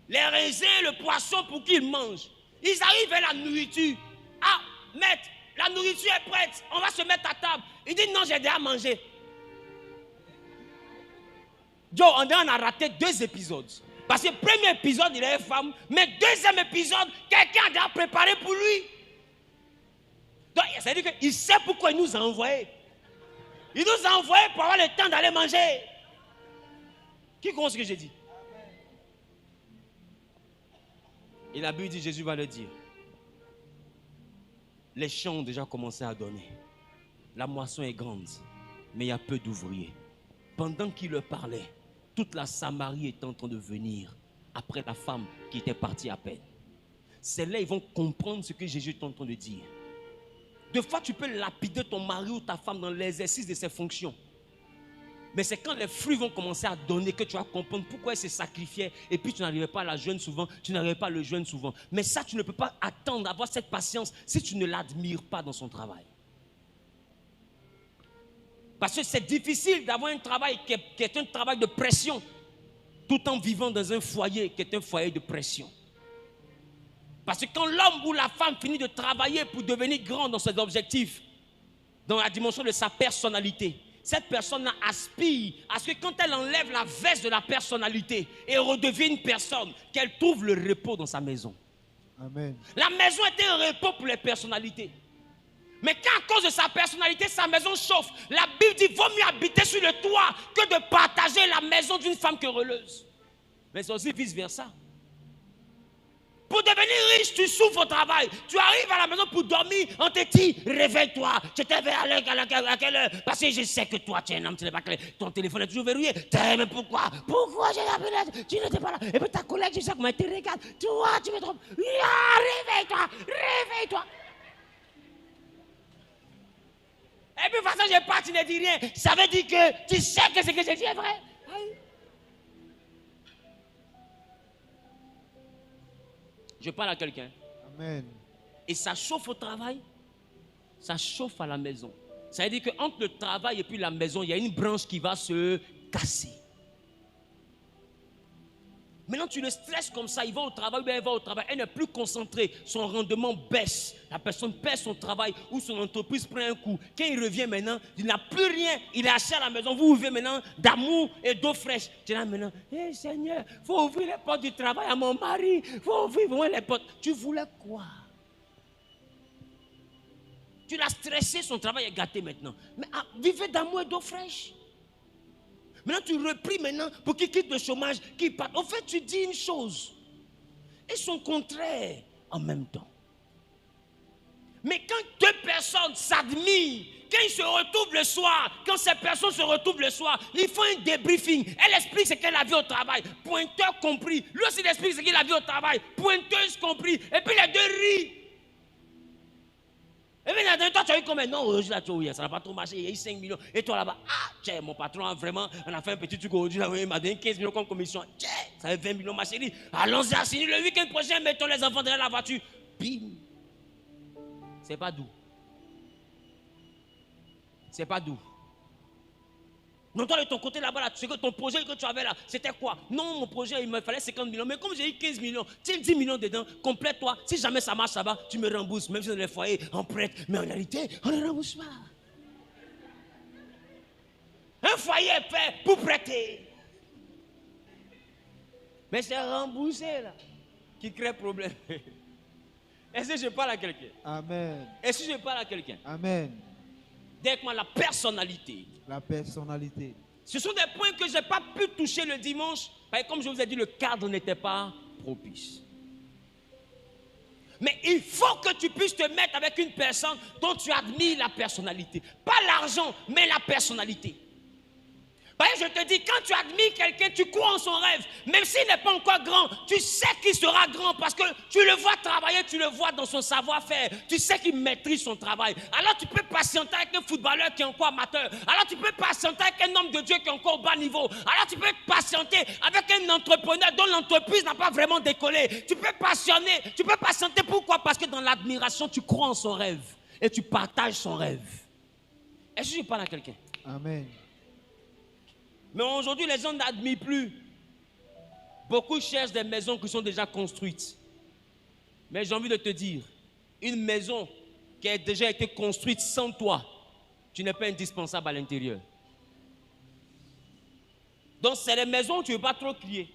les raisins, le poisson pour qu'ils mangent. Ils arrivent vers la nourriture. Ah, maître, la nourriture est prête. On va se mettre à table. Il dit, non, j'ai déjà mangé. Joe, on a raté 2 épisodes. Parce que le premier épisode, il est femme. Mais deuxième épisode, quelqu'un a déjà préparé pour lui. Donc, c'est-à-dire qu'il sait pourquoi il nous a envoyés. Il nous a envoyés pour avoir le temps d'aller manger. Qui comprend ce que j'ai dit? Et la Bible dit, Jésus va le dire. Les champs ont déjà commencé à donner. La moisson est grande, mais il y a peu d'ouvriers. Pendant qu'il leur parlait, toute la Samarie est en train de venir après la femme qui était partie à peine. C'est là qu'ils vont comprendre ce que Jésus est en train de dire. Des fois, tu peux lapider ton mari ou ta femme dans l'exercice de ses fonctions. Mais c'est quand les fruits vont commencer à donner que tu vas comprendre pourquoi elle se sacrifiait et puis tu n'arrivais pas à la joindre souvent, tu n'arrivais pas à le joindre souvent. Mais ça, tu ne peux pas attendre, avoir cette patience si tu ne l'admires pas dans son travail. Parce que c'est difficile d'avoir un travail qui est un travail de pression, tout en vivant dans un foyer qui est un foyer de pression. Parce que quand l'homme ou la femme finit de travailler pour devenir grand dans ses objectifs, dans la dimension de sa personnalité, cette personne aspire à ce que quand elle enlève la veste de la personnalité et redevient une personne, qu'elle trouve le repos dans sa maison. Amen. La maison était un repos pour les personnalités. Mais quand à cause de sa personnalité, sa maison chauffe, la Bible dit qu'il vaut mieux habiter sur le toit que de partager la maison d'une femme querelleuse. Mais c'est aussi vice-versa. Pour devenir riche, tu souffres au travail. Tu arrives à la maison pour dormir, on te dit, réveille-toi. Je t'ai réveillé à quelle heure? Parce que je sais que toi, tu es un homme, tu n'es pas clair. Ton téléphone est toujours verrouillé. Mais pourquoi? Pourquoi j'ai appelé? Tu n'étais pas là. Et puis ta collègue, je sais comment elle te regarde. Toi, tu me trompes. Réveille-toi, réveille-toi. Et puis, de toute façon, je pars, tu ne dis rien. Ça veut dire que tu sais que ce que je dis est vrai. Je parle à quelqu'un. Amen. Et ça chauffe au travail, ça chauffe à la maison. Ça veut dire qu'entre le travail et puis la maison, il y a une branche qui va se casser. Maintenant, tu le stresses comme ça, il va au travail, elle va au travail, elle n'est plus concentrée, son rendement baisse, la personne perd son travail ou son entreprise prend un coup. Quand il revient maintenant, il n'a plus rien, il est assis à la maison, vous vivez maintenant d'amour et d'eau fraîche. Tu es là maintenant, hé Seigneur, il faut ouvrir les portes du travail à mon mari, il faut ouvrir les portes. Tu voulais quoi? Tu l'as stressé, son travail est gâté maintenant. Mais vivez d'amour et d'eau fraîche. Maintenant, tu repris maintenant pour qu'il quitte le chômage, qu'il parte. En fait, tu dis une chose et son contraire en même temps. Mais quand 2 personnes s'admirent, quand ils se retrouvent le soir, quand ces personnes se retrouvent le soir, ils font un débriefing. Elle explique ce qu'elle a vu au travail, pointeur compris. Lui aussi, il explique ce qu'il a vu au travail, pointeuse compris. Et puis les 2 rient. Et puis là, toi, tu as eu combien? Non, aujourd'hui, ça n'a pas trop marché, il y a eu 5 millions. Et toi là-bas, tiens, mon patron, vraiment, on a fait un petit truc aujourd'hui, il m'a donné 15 millions comme commission. Tiens, ça fait 20 millions, ma chérie. Allons-y à signer le week-end prochain, mettons les enfants derrière la voiture. Bim. C'est pas doux. C'est pas doux. Non, toi, de ton côté là-bas, là, ton projet que tu avais là, c'était quoi? Non, mon projet, il me fallait 50 millions. Mais comme j'ai eu 15 millions, tu as 10 millions dedans, complète-toi. Si jamais ça marche là-bas, tu me rembourses. Même si dans les foyers, on prête. Mais en réalité, on ne rembourse pas. Un foyer est fait pour prêter. Mais c'est remboursé là qui crée problème. Est-ce que je parle à quelqu'un? Amen. Est-ce que je parle à quelqu'un? Amen. Dites-moi la personnalité. La personnalité. Ce sont des points que je n'ai pas pu toucher le dimanche. Parce que comme je vous ai dit, le cadre n'était pas propice. Mais il faut que tu puisses te mettre avec une personne dont tu admires la personnalité. Pas l'argent, mais la personnalité. Parce que je te dis, quand tu admires quelqu'un, tu crois en son rêve. Même s'il n'est pas encore grand, tu sais qu'il sera grand parce que tu le vois travailler, tu le vois dans son savoir-faire. Tu sais qu'il maîtrise son travail. Alors tu peux patienter avec un footballeur qui est encore amateur. Alors tu peux patienter avec un homme de Dieu qui est encore au bas niveau. Alors tu peux patienter avec un entrepreneur dont l'entreprise n'a pas vraiment décollé. Tu peux patienter. Pourquoi? Parce que dans l'admiration, tu crois en son rêve. Et tu partages son rêve. Est-ce que je parle à quelqu'un? Amen. Mais aujourd'hui, les gens n'admirent plus. Beaucoup cherchent des maisons qui sont déjà construites. Mais j'ai envie de te dire, une maison qui a déjà été construite sans toi, tu n'es pas indispensable à l'intérieur. Donc, c'est les maisons où tu ne veux pas trop crier.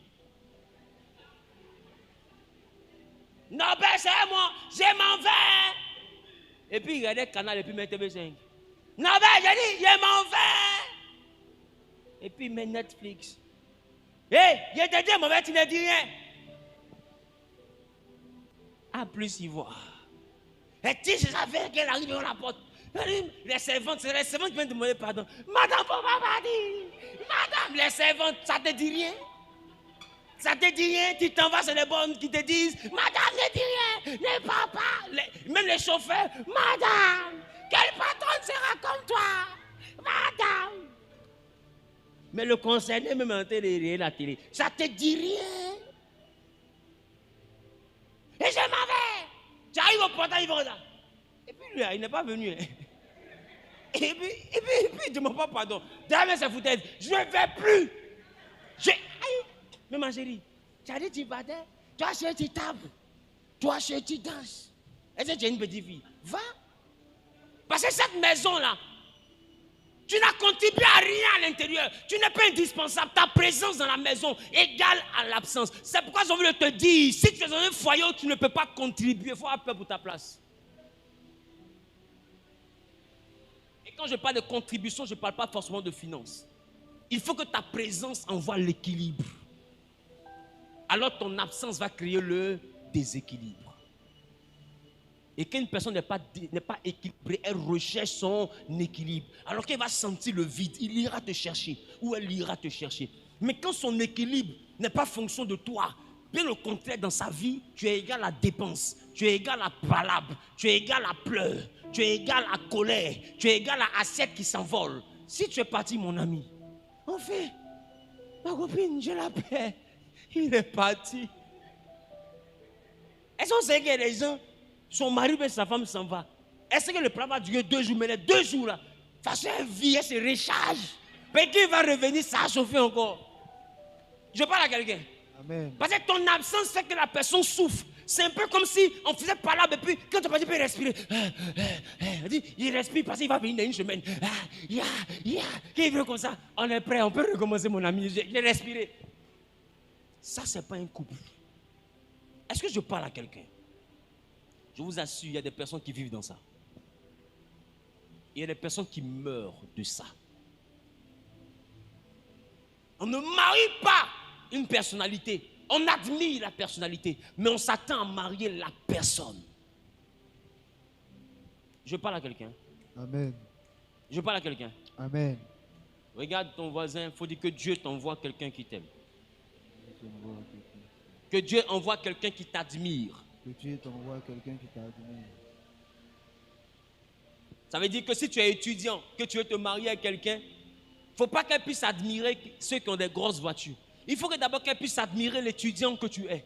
Non, ben c'est moi, je m'en vais. Et puis, il regarde le canal et puis met TV5. Non, ben j'ai dit, je m'en vais. Et puis, il met Netflix. Hé, je te dis, mon tu ne dis rien. En plus, il voit. Et si je savais qu'elle arrive devant la porte, les servantes qui viennent demander pardon. Madame, pourquoi m'a dit? Madame, les servantes, ça te dit rien? Ça te dit rien? Tu t'en vas, c'est les bonnes qui te disent, madame, ne dis rien, ne parle pas. Même les chauffeurs, madame, quel patron sera comme toi? Madame. Mais le concerné, même en télé, la télé, ça te dit rien. Et je m'en vais. Tu arrives au portail, il va là. Et puis lui, il n'est pas venu. Et puis, il ne demande pas pardon. Derrière sa foutaise, je ne vais plus. Mais ma chérie, tu as dit tu vas there, tu as acheté tes tables, tu as acheté tes danses. Est-ce que tu es une petite fille? Va. Parce que cette maison-là, tu n'as contribué à rien à l'intérieur. Tu n'es pas indispensable. Ta présence dans la maison égale à l'absence. C'est pourquoi j'ai envie de te dire, si tu es dans un foyer où tu ne peux pas contribuer, il faut avoir peur pour ta place. Et quand je parle de contribution, je ne parle pas forcément de finances. Il faut que ta présence envoie l'équilibre. Alors ton absence va créer le déséquilibre. Et quand une personne n'est pas équilibrée, elle recherche son équilibre. Alors qu'elle va sentir le vide, il ira te chercher ou elle ira te chercher. Mais quand son équilibre n'est pas fonction de toi, bien au contraire, dans sa vie, tu es égal à dépense, tu es égal à palabre, tu es égal à pleurs, tu es égal à colère, tu es égal à assiette qui s'envole. Si tu es parti, mon ami, en fait, ma copine, je l'appelle, il est parti. Est-ce qu'on sait qu'il y a des gens, son mari et sa femme s'en va. Est-ce que le plat va durer 2 jours, mais les 2 jours là, façon elle vit, elle se recharge. Mais qui va revenir, ça a chauffé encore. Je parle à quelqu'un. Amen. Parce que ton absence fait que la personne souffre. C'est un peu comme si on faisait palabre et puis quand tu parti, il peut respirer. Il respire parce qu'il va venir dans une semaine. Qui veut comme ça? On est prêt, on peut recommencer mon ami. J'ai respiré. Ça, c'est pas un couple. Est-ce que je parle à quelqu'un? Je vous assure, il y a des personnes qui vivent dans ça. Il y a des personnes qui meurent de ça. On ne marie pas une personnalité. On admire la personnalité, mais on s'attend à marier la personne. Je parle à quelqu'un. Amen. Je parle à quelqu'un. Amen. Regarde ton voisin, il faut dire que Dieu t'envoie quelqu'un qui t'aime. Que Dieu envoie quelqu'un qui t'admire. Que Dieu t'envoie quelqu'un qui t'admire. Ça veut dire que si tu es étudiant, que tu veux te marier avec quelqu'un, il ne faut pas qu'elle puisse admirer ceux qui ont des grosses voitures. Il faut que d'abord qu'elle puisse admirer l'étudiant que tu es.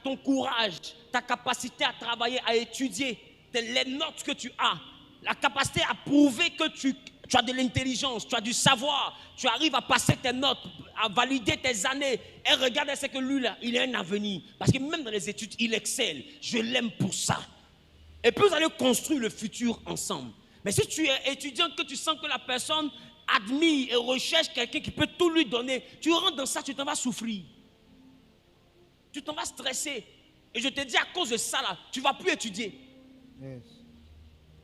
Ton courage, ta capacité à travailler, à étudier, les notes que tu as, la capacité à prouver que tu as de l'intelligence, tu as du savoir, tu arrives à passer tes notes, à valider tes années. Et regarde, c'est que lui là, il a un avenir. Parce que même dans les études, il excelle. Je l'aime pour ça. Et puis vous allez construire le futur ensemble. Mais si tu es étudiant, que tu sens que la personne admire et recherche quelqu'un qui peut tout lui donner, tu rentres dans ça, tu t'en vas souffrir. Tu t'en vas stresser. Et je te dis, à cause de ça, là, tu ne vas plus étudier. Yes.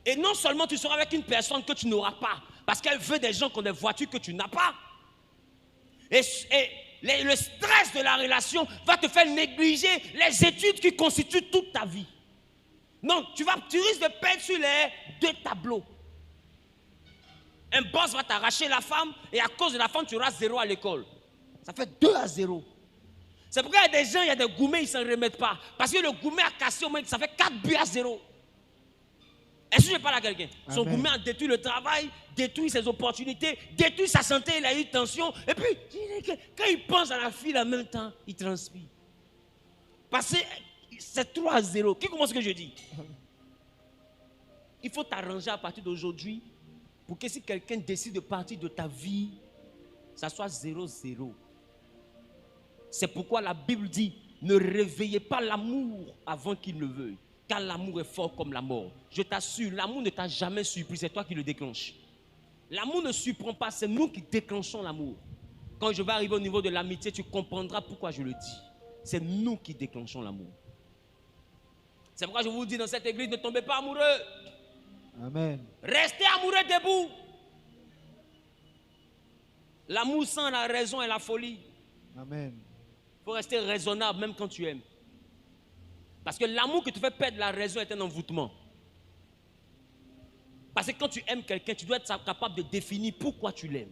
Et non seulement tu seras avec une personne que tu n'auras pas, parce qu'elle veut des gens qui ont des voitures que tu n'as pas. Et le stress de la relation va te faire négliger les études qui constituent toute ta vie. Non, tu risques de perdre sur les deux tableaux. Un boss va t'arracher la femme et à cause de la femme, tu auras 0 à l'école. Ça fait 2-0. C'est pourquoi il y a des gens, il y a des gourmets, ils ne s'en remettent pas. Parce que le gourmet a cassé au moins, ça fait 4-0. Est-ce que je parle à quelqu'un? Son gourmet a détruit le travail, détruit ses opportunités, détruit sa santé, il a eu tension. Et puis, quand il pense à la fille en même temps, il transpire. Parce que c'est 3-0. Qui comprend ce que je dis? Il faut t'arranger à partir d'aujourd'hui pour que si quelqu'un décide de partir de ta vie, ça soit 0-0. C'est pourquoi la Bible dit, ne réveillez pas l'amour avant qu'il ne veuille. Car l'amour est fort comme la mort. Je t'assure, l'amour ne t'a jamais surpris, c'est toi qui le déclenches. L'amour ne surprend pas, c'est nous qui déclenchons l'amour. Quand je vais arriver au niveau de l'amitié, tu comprendras pourquoi je le dis. C'est nous qui déclenchons l'amour. C'est pourquoi je vous dis dans cette église, ne tombez pas amoureux. Amen. Restez amoureux debout. L'amour sans la raison est la folie. Amen. Il faut rester raisonnable même quand tu aimes. Parce que l'amour qui te fait perdre la raison est un envoûtement. Parce que quand tu aimes quelqu'un, tu dois être capable de définir pourquoi tu l'aimes.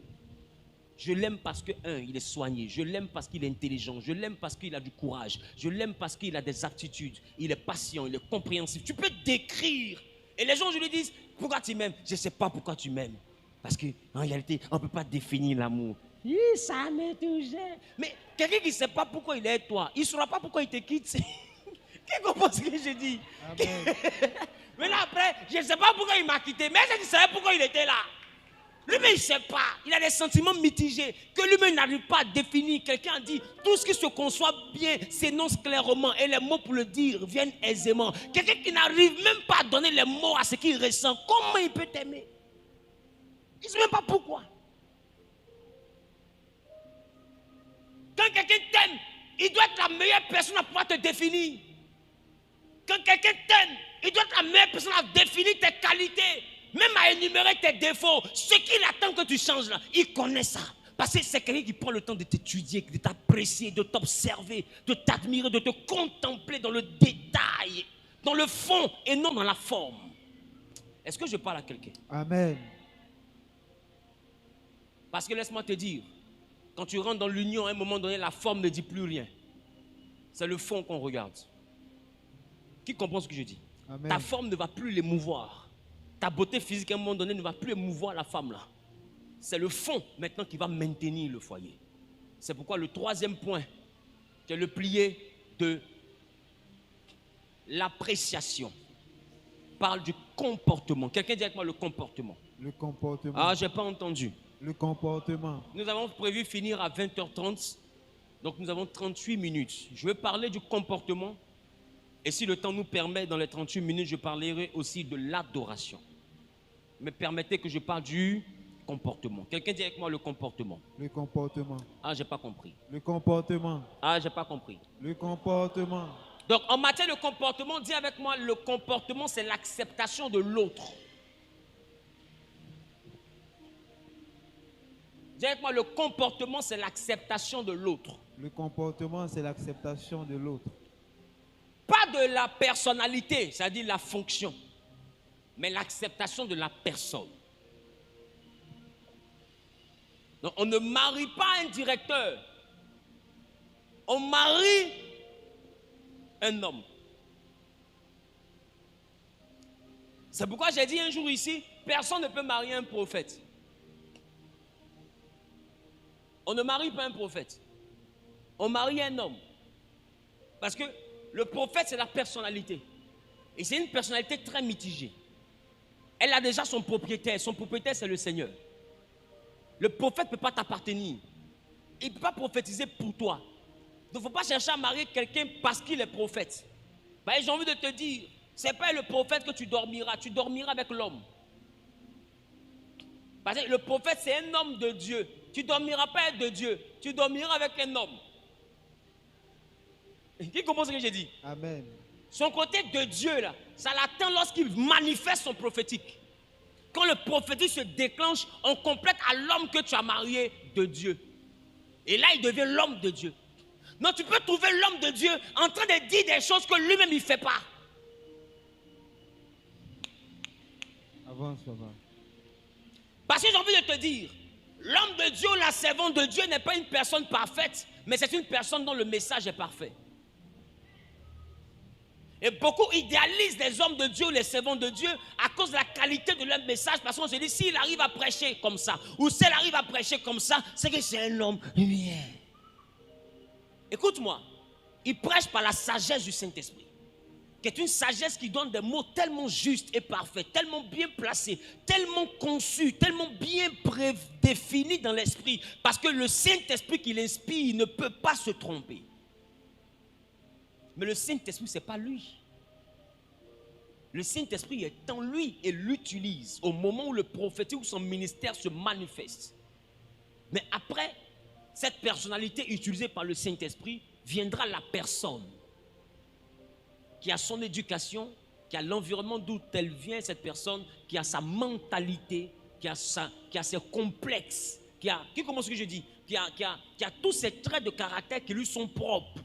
Je l'aime parce que, il est soigné. Je l'aime parce qu'il est intelligent. Je l'aime parce qu'il a du courage. Je l'aime parce qu'il a des aptitudes. Il est patient, il est compréhensif. Tu peux décrire. Et les gens, je lui dis, pourquoi tu m'aimes? Je ne sais pas pourquoi tu m'aimes. Parce qu'en réalité, on ne peut pas définir l'amour. Ça me touche. Mais quelqu'un qui ne sait pas pourquoi il est avec toi, il ne saura pas pourquoi il te quitte. Qui comprend ce que je dis? Mais là après, je ne sais pas pourquoi il m'a quitté. Mais est-ce qu'il savait pourquoi il était là? Lui-même, il ne sait pas. Il a des sentiments mitigés que lui-même n'arrive pas à définir. Quelqu'un a dit, tout ce qui se conçoit bien s'énonce clairement et les mots pour le dire viennent aisément. Quelqu'un qui n'arrive même pas à donner les mots à ce qu'il ressent, comment il peut t'aimer? Il ne sait même pas pourquoi. Quand quelqu'un t'aime, il doit être la meilleure personne à pouvoir te définir. Quand quelqu'un t'aime, il doit être la meilleure personne à définir tes qualités, même à énumérer tes défauts. Ce qu'il attend que tu changes là, il connaît ça. Parce que c'est quelqu'un qui prend le temps de t'étudier, de t'apprécier, de t'observer, de t'admirer, de te contempler dans le détail, dans le fond et non dans la forme. Est-ce que je parle à quelqu'un? Amen. Parce que laisse-moi te dire, quand tu rentres dans l'union, à un moment donné, la forme ne dit plus rien. C'est le fond qu'on regarde. Qui comprend ce que je dis? Amen. Ta forme ne va plus l'émouvoir. Ta beauté physique, à un moment donné, ne va plus émouvoir la femme là. C'est le fond maintenant qui va maintenir le foyer. C'est pourquoi le troisième point, c'est le plié de l'appréciation. Parle du comportement. Quelqu'un dit avec moi le comportement. Le comportement. Ah, je n'ai pas entendu. Le comportement. Nous avons prévu finir à 20h30. Donc nous avons 38 minutes. Je vais parler du comportement. Et si le temps nous permet, dans les 38 minutes, je parlerai aussi de l'adoration. Mais permettez que je parle du comportement. Quelqu'un dit avec moi le comportement. Le comportement. Ah, je n'ai pas compris. Le comportement. Ah, je n'ai pas compris. Le comportement. Donc, en matière de comportement, dis avec moi, le comportement, c'est l'acceptation de l'autre. Dis avec moi, le comportement, c'est l'acceptation de l'autre. Le comportement, c'est l'acceptation de l'autre. Pas de la personnalité, c'est-à-dire la fonction, mais l'acceptation de la personne. Donc, on ne marie pas un directeur. On marie un homme. C'est pourquoi j'ai dit un jour ici, personne ne peut marier un prophète. On ne marie pas un prophète. On marie un homme. Parce que le prophète, c'est la personnalité. Et c'est une personnalité très mitigée. Elle a déjà son propriétaire. Son propriétaire, c'est le Seigneur. Le prophète ne peut pas t'appartenir. Il ne peut pas prophétiser pour toi. Donc, il ne faut pas chercher à marier quelqu'un parce qu'il est prophète. Ben, j'ai envie de te dire, ce n'est pas le prophète que tu dormiras avec l'homme. Parce que le prophète, c'est un homme de Dieu. Tu ne dormiras pas avec de Dieu. Tu dormiras avec un homme. Qui comprend ce que j'ai dit? Amen. Son côté de Dieu, là, ça l'atteint lorsqu'il manifeste son prophétique. Quand le prophétique se déclenche, on complète à l'homme que tu as marié de Dieu. Et là, il devient l'homme de Dieu. Non, tu peux trouver l'homme de Dieu en train de dire des choses que lui-même il ne fait pas. Avance, papa. Parce que j'ai envie de te dire, l'homme de Dieu, la servante de Dieu n'est pas une personne parfaite, mais c'est une personne dont le message est parfait. Et beaucoup idéalisent les hommes de Dieu, les servants de Dieu, à cause de la qualité de leur message. Parce qu'on se dit, s'il arrive à prêcher comme ça, ou s'il arrive à prêcher comme ça, c'est que c'est un homme bien. Écoute-moi, il prêche par la sagesse du Saint-Esprit, qui est une sagesse qui donne des mots tellement justes et parfaits, tellement bien placés, tellement conçus, tellement bien prédéfinis dans l'esprit, parce que le Saint-Esprit qui l'inspire ne peut pas se tromper. Mais le Saint-Esprit, ce n'est pas lui. Le Saint-Esprit est en lui et l'utilise au moment où le prophète ou son ministère se manifeste. Mais après, cette personnalité utilisée par le Saint-Esprit, viendra la personne qui a son éducation, qui a l'environnement d'où elle vient, cette personne, qui a sa mentalité, qui a ses complexes, qui comment est-ce que je dis, qui a tous ces traits de caractère qui lui sont propres.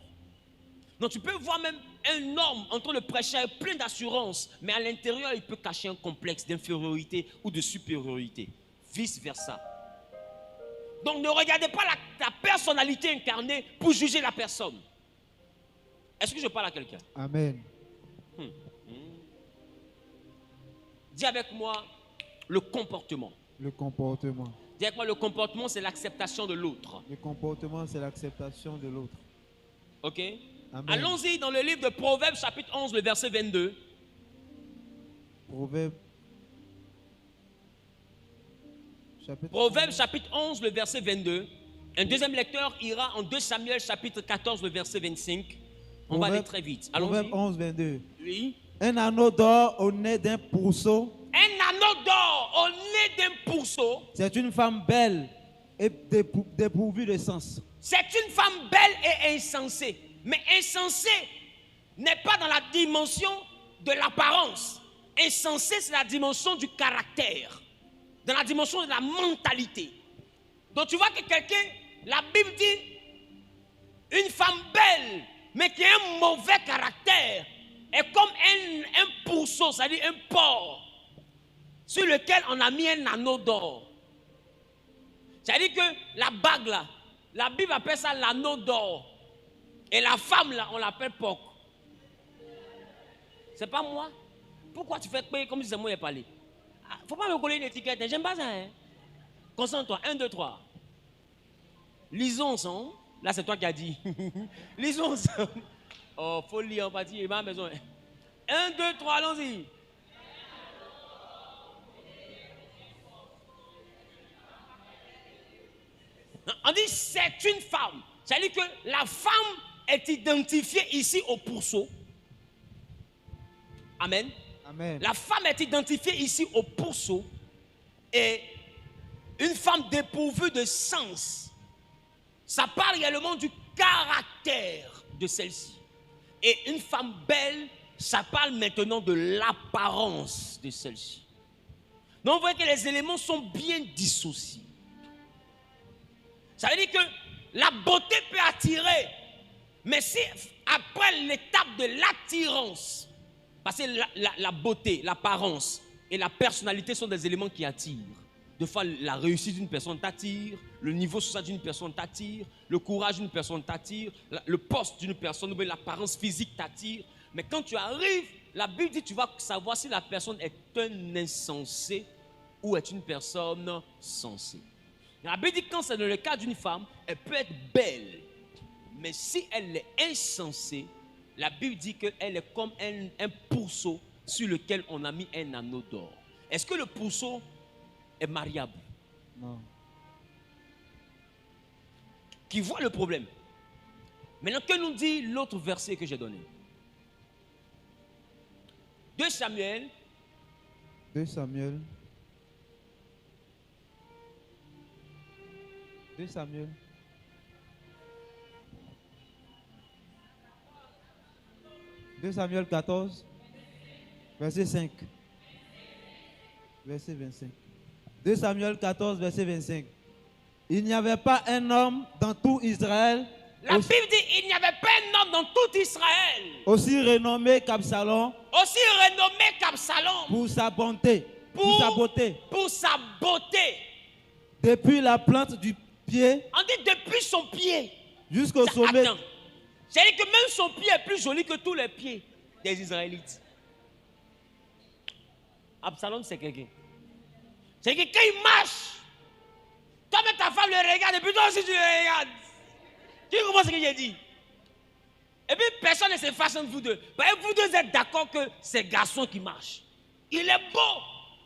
Donc tu peux voir même un homme en train de prêcher avec plein d'assurance, mais à l'intérieur, il peut cacher un complexe d'infériorité ou de supériorité. Vice versa. Donc ne regardez pas la personnalité incarnée pour juger la personne. Est-ce que je parle à quelqu'un? Amen. Dis avec moi le comportement. Le comportement. Dis avec moi le comportement, c'est l'acceptation de l'autre. Le comportement, c'est l'acceptation de l'autre. Ok? Amen. Allons-y dans le livre de Proverbes, chapitre 11, le verset 22. Proverbes, chapitre 11, le verset 22. Un deuxième lecteur ira en 2 Samuel, chapitre 14, le verset 25. On va aller très vite. Proverbe 11, 22. Oui. Un anneau d'or au nez d'un pourceau. Un anneau d'or au nez d'un pourceau. C'est une femme belle et dépourvue de sens. C'est une femme belle et insensée. Mais insensé n'est pas dans la dimension de l'apparence. Insensé, c'est la dimension du caractère, dans la dimension de la mentalité. Donc tu vois que quelqu'un, la Bible dit, une femme belle, mais qui a un mauvais caractère, est comme un pourceau, c'est-à-dire un porc, sur lequel on a mis un anneau d'or. C'est-à-dire que la bague là, la Bible appelle ça l'anneau d'or. Et la femme là, on l'appelle porc. C'est pas moi. Pourquoi tu fais payer comme si c'est moi qui ai parlé? Faut pas me coller une étiquette, j'aime pas ça. Hein? Concentre-toi, 1, 2, 3. Lisons ensemble. Là, c'est toi qui as dit. Lisons ensemble. Oh, faut lire en partie, il m'a besoin. 1, 2, 3, allons-y. On dit c'est une femme. C'est-à-dire que la femme est identifiée ici au pourceau. Amen. Amen. La femme est identifiée ici au pourceau. Et une femme dépourvue de sens. Ça parle également du caractère de celle-ci. Et une femme belle, ça parle maintenant de l'apparence de celle-ci. Donc vous voyez que les éléments sont bien dissociés. Ça veut dire que la beauté peut attirer, mais si après l'étape de l'attirance, parce que la beauté, l'apparence et la personnalité sont des éléments qui attirent. Des fois, la réussite d'une personne t'attire, le niveau social d'une personne t'attire, le courage d'une personne t'attire, le poste d'une personne, l'apparence physique t'attire. Mais quand tu arrives, la Bible dit tu vas savoir si la personne est un insensé ou est une personne sensée. La Bible dit que quand c'est dans le cas d'une femme, elle peut être belle. Mais si elle est insensée, la Bible dit qu'elle est comme un pourceau sur lequel on a mis un anneau d'or. Est-ce que le pourceau est mariable? Non. Qui voit le problème. Maintenant, que nous dit l'autre verset que j'ai donné? 2 Samuel. 2 Samuel. 2 Samuel. Samuel 14, verset 5. Verset 25. 2 Samuel 14, verset 25. Il n'y avait pas un homme dans tout Israël. La Bible dit il n'y avait pas un homme dans tout Israël aussi renommé qu'Absalom. Pour sa bonté. Pour sa beauté. Depuis la plante du pied. On dit depuis son pied. Jusqu'au sommet. Attends. C'est-à-dire que même son pied est plus joli que tous les pieds des Israélites. Absalom, c'est quelqu'un. C'est que quand il marche, toi même ta femme le regarde et puis toi aussi tu le regardes. Tu comprends ce que j'ai dit? Et puis personne ne se fâche entre vous deux. Vous deux êtes d'accord que c'est garçon qui marche. Il est beau,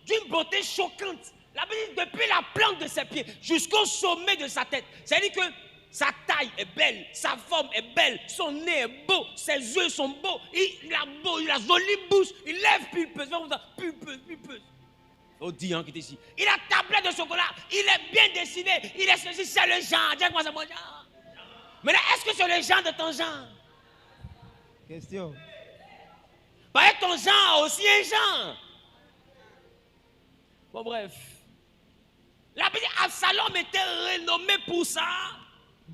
d'une beauté choquante. La Bible dit depuis la plante de ses pieds jusqu'au sommet de sa tête. C'est-à-dire que sa taille est belle, sa forme est belle, son nez est beau, ses yeux sont beaux, il a jolie bouche, il lève pulpeuse, pulpeuse. Oh Dieu qui est ici. Il a tablette de chocolat, il est bien dessiné, il est ceci, c'est le genre. Dis-moi c'est mon genre. Mais là, est-ce que c'est le genre de ton genre? Question. Parce que ton genre a aussi un genre. Bon bref. La Bible dit Absalom était renommé pour ça.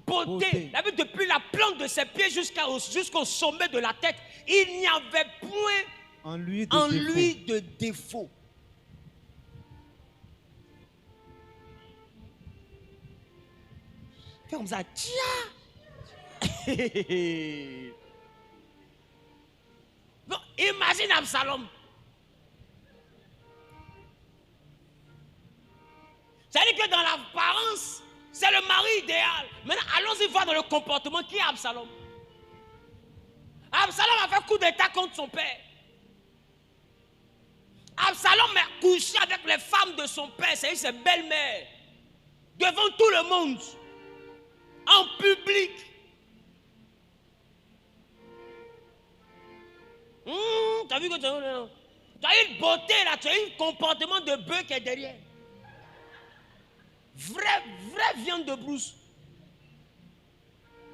Beauté. La Bible, depuis la plante de ses pieds jusqu'au sommet de la tête, il n'y avait point en lui de défaut. Fais comme ça, tiens. Bon, imagine Absalom. C'est-à-dire que dans l'apparence, c'est le mari idéal. Maintenant, allons-y voir dans le comportement qui est Absalom. Absalom a fait coup d'état contre son père. Absalom a couché avec les femmes de son père, c'est-à-dire ses belles-mères, devant tout le monde, en public. Tu as vu que tu as une beauté là, tu as eu un comportement de bœuf qui est derrière. Vraie viande de brousse.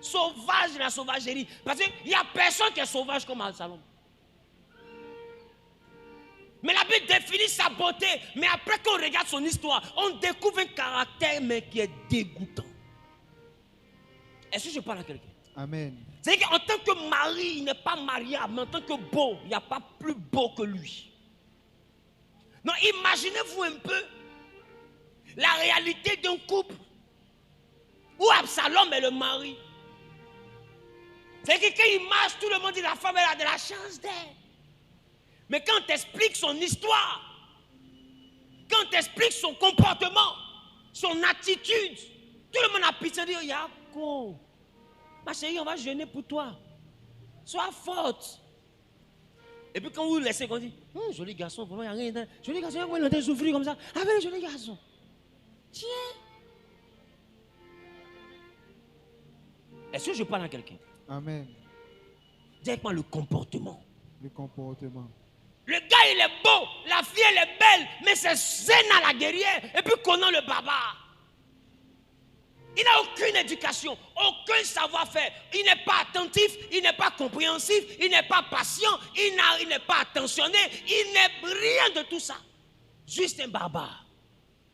Sauvage la sauvagerie. Parce qu'il n'y a personne qui est sauvage comme Absalom. Mais la Bible définit sa beauté. Mais après qu'on regarde son histoire, on découvre un caractère mais qui est dégoûtant. Est-ce que je parle à quelqu'un? Amen. C'est-à-dire qu'en tant que mari, il n'est pas mariable, mais en tant que beau, il n'y a pas plus beau que lui. Non, imaginez-vous un peu la réalité d'un couple où Absalom est le mari. C'est que quand il marche, tout le monde dit la femme elle a de la chance d'elle. Mais quand on t'explique son histoire, quand on t'explique son comportement, son attitude, tout le monde a pitié de dire Yako, ma chérie, on va jeûner pour toi. Sois forte. Et puis quand vous laissez, on dit joli garçon, vraiment, il n'y a rien. Joli garçon, il va souffrir comme ça. Ah, ben, joli garçon. Tiens. Est-ce que je parle à quelqu'un? Amen. Directement le comportement. Le comportement. Le gars, il est beau, la fille, elle est belle, mais c'est Zéna la guerrière, et puis Conan le barbare. Il n'a aucune éducation, aucun savoir-faire. Il n'est pas attentif, il n'est pas compréhensif, il n'est pas patient, il n'est pas attentionné, il n'est rien de tout ça. Juste un barbare.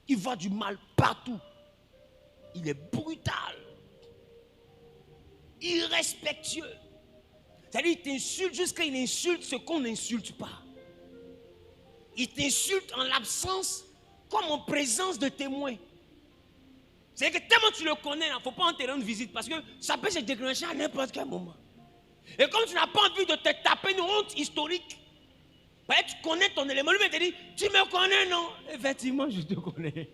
Il voit du mal partout. Il est brutal. Irrespectueux. C'est-à-dire, il t'insulte jusqu'à il insulte ce qu'on n'insulte pas. Il t'insulte en l'absence comme en présence de témoins. C'est-à-dire que tellement tu le connais, il ne faut pas en te rendre visite parce que ça peut se déclencher à n'importe quel moment. Et comme tu n'as pas envie de te taper une honte historique, tu connais ton élément, lui te dit, tu me connais, non? Effectivement, je te connais.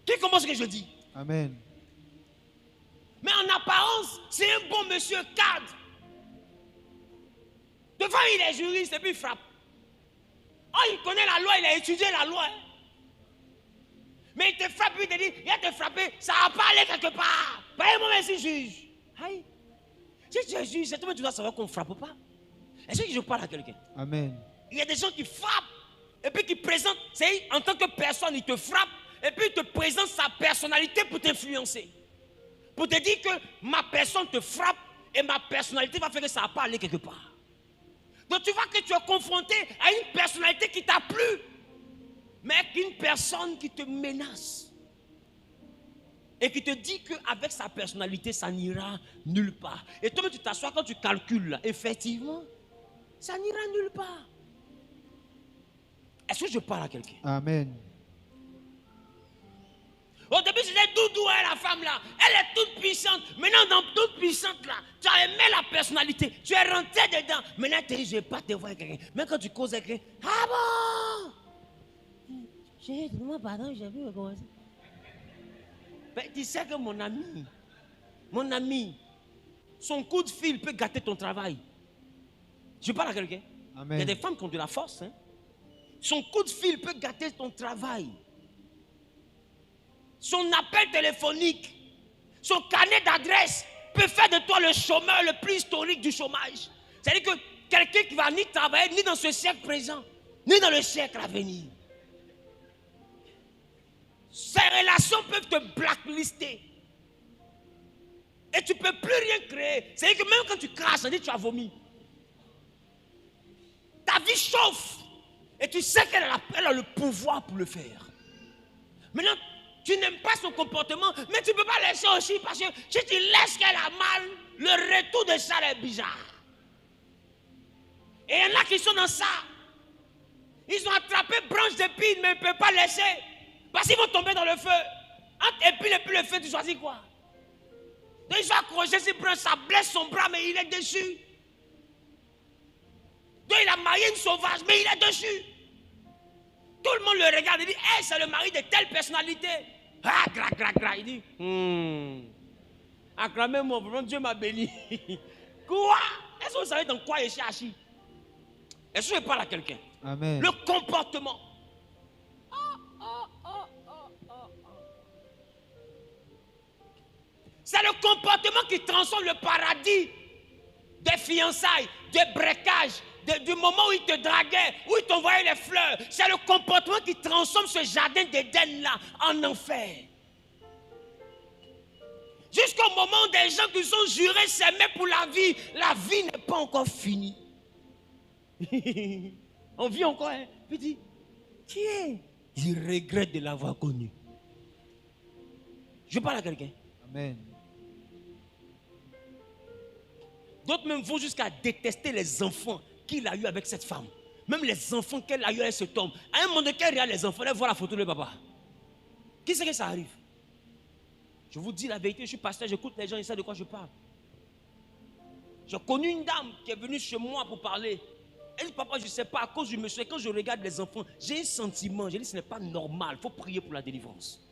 Qui comprend ce que je dis? Amen. Mais en apparence, c'est un bon monsieur cadre. Devant, il est juriste et puis il frappe. Oh, il connaît la loi, il a étudié la loi. Mais il te frappe, il te dit, il a te frappé, ça va pas aller quelque part. Payez-moi, merci, juge. Aïe. Si tu es juge, c'est toi, tu dois savoir qu'on ne frappe pas. Est-ce que je parle à quelqu'un? Amen. Il y a des gens qui frappent et puis qui présentent, c'est en tant que personne, ils te frappent, et puis il te présente sa personnalité pour t'influencer. Pour te dire que ma personne te frappe et ma personnalité va faire que ça va pas aller quelque part. Donc tu vois que tu es confronté à une personnalité qui t'a plu, mais qu'une personne qui te menace et qui te dit qu'avec sa personnalité, ça n'ira nulle part. Et toi, tu t'assois quand tu calcules, là, effectivement, ça n'ira nulle part. Est-ce que je parle à quelqu'un? Amen. Au début, c'était Doudou, la femme là. Elle est toute puissante. Maintenant, dans toute puissante là, tu as aimé la personnalité. Tu es rentré dedans. Maintenant, tu dis, je ne vais pas te voir avec quelqu'un. Même quand tu causes avec quelqu'un, ah bon? Chérie, dis-moi pardon, j'ai vu commencer. Ben, tu sais que mon ami, son coup de fil peut gâter ton travail. Je parle à quelqu'un. Il y a des femmes qui ont de la force. Hein? Son coup de fil peut gâter ton travail. Son appel téléphonique, son carnet d'adresse peut faire de toi le chômeur le plus historique du chômage. C'est-à-dire que quelqu'un qui va ni travailler ni dans ce siècle présent, ni dans le siècle à venir. Ces relations peuvent te blacklister. Et tu ne peux plus rien créer. C'est-à-dire que même quand tu craches, ça dit que tu as vomi. Ta vie chauffe. Et tu sais qu'elle a le pouvoir pour le faire. Maintenant, tu n'aimes pas son comportement, mais tu ne peux pas laisser aussi parce que si tu laisses qu'elle a mal, le retour de ça est bizarre. Et il y en a qui sont dans ça. Ils ont attrapé branche d'épine, mais ils ne peuvent pas laisser. Parce qu'ils vont tomber dans le feu. Entre épine et puis le feu, tu choisis quoi? Donc ils ont accroché ces branches, ça blesse son bras, mais il est dessus. Donc il a marié une sauvage, mais il est dessus. Tout le monde le regarde et dit, hey, c'est le mari de telle personnalité. Ah, gra. Il dit, acclamez-moi, vraiment, Dieu m'a béni. Quoi? Est-ce que vous savez dans quoi je suis assis? Est-ce que je parle à quelqu'un? Amen. Le comportement. C'est le comportement qui transforme le paradis des fiançailles, des breakages, du moment où il te draguait, où il t'envoyait les fleurs. C'est le comportement qui transforme ce jardin d'Éden-là en enfer. Jusqu'au moment où des gens qui sont jurés s'aimer pour la vie n'est pas encore finie. On vit encore, hein? Puis dit, qui est? Il regrette de l'avoir connu. Je parle à quelqu'un. Amen. D'autres même vont jusqu'à détester les enfants qu'il a eu avec cette femme. Même les enfants qu'elle a eu avec cet homme. À un moment donné, qu'elle regarde les enfants, elle voit la photo de papa. Qui c'est que ça arrive? Je vous dis la vérité, je suis pasteur, j'écoute les gens, ils savent de quoi je parle. J'ai connu une dame qui est venue chez moi pour parler. Elle dit, papa, je ne sais pas, à cause du monsieur, quand je regarde les enfants, j'ai un sentiment, je dis, ce n'est pas normal, il faut prier pour la délivrance.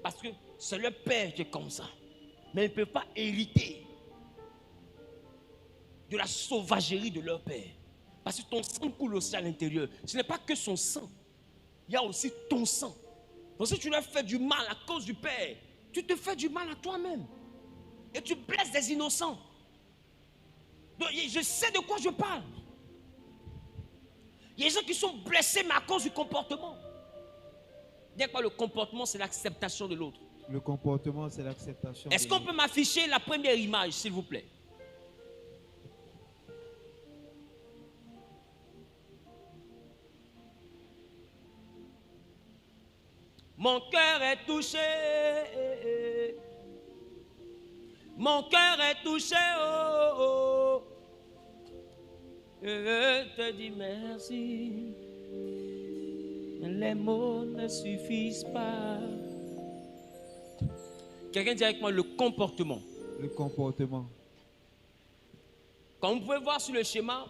Parce que c'est le père qui est comme ça. Mais ils ne peuvent pas hériter de la sauvagerie de leur père. Parce que ton sang coule aussi à l'intérieur. Ce n'est pas que son sang. Il y a aussi ton sang. Donc si tu leur fais du mal à cause du père, tu te fais du mal à toi-même. Et tu blesses des innocents. Donc je sais de quoi je parle. Il y a des gens qui sont blessés mais à cause du comportement. Dis quoi, le comportement c'est l'acceptation de l'autre. Le comportement c'est l'acceptation. Est-ce qu'on peut m'afficher la première image s'il vous plaît? Mon cœur est touché. Mon cœur est touché. Oh, oh. Je te dis merci. Les mots ne suffisent pas. Quelqu'un dit avec moi le comportement. Le comportement. Comme vous pouvez voir sur le schéma,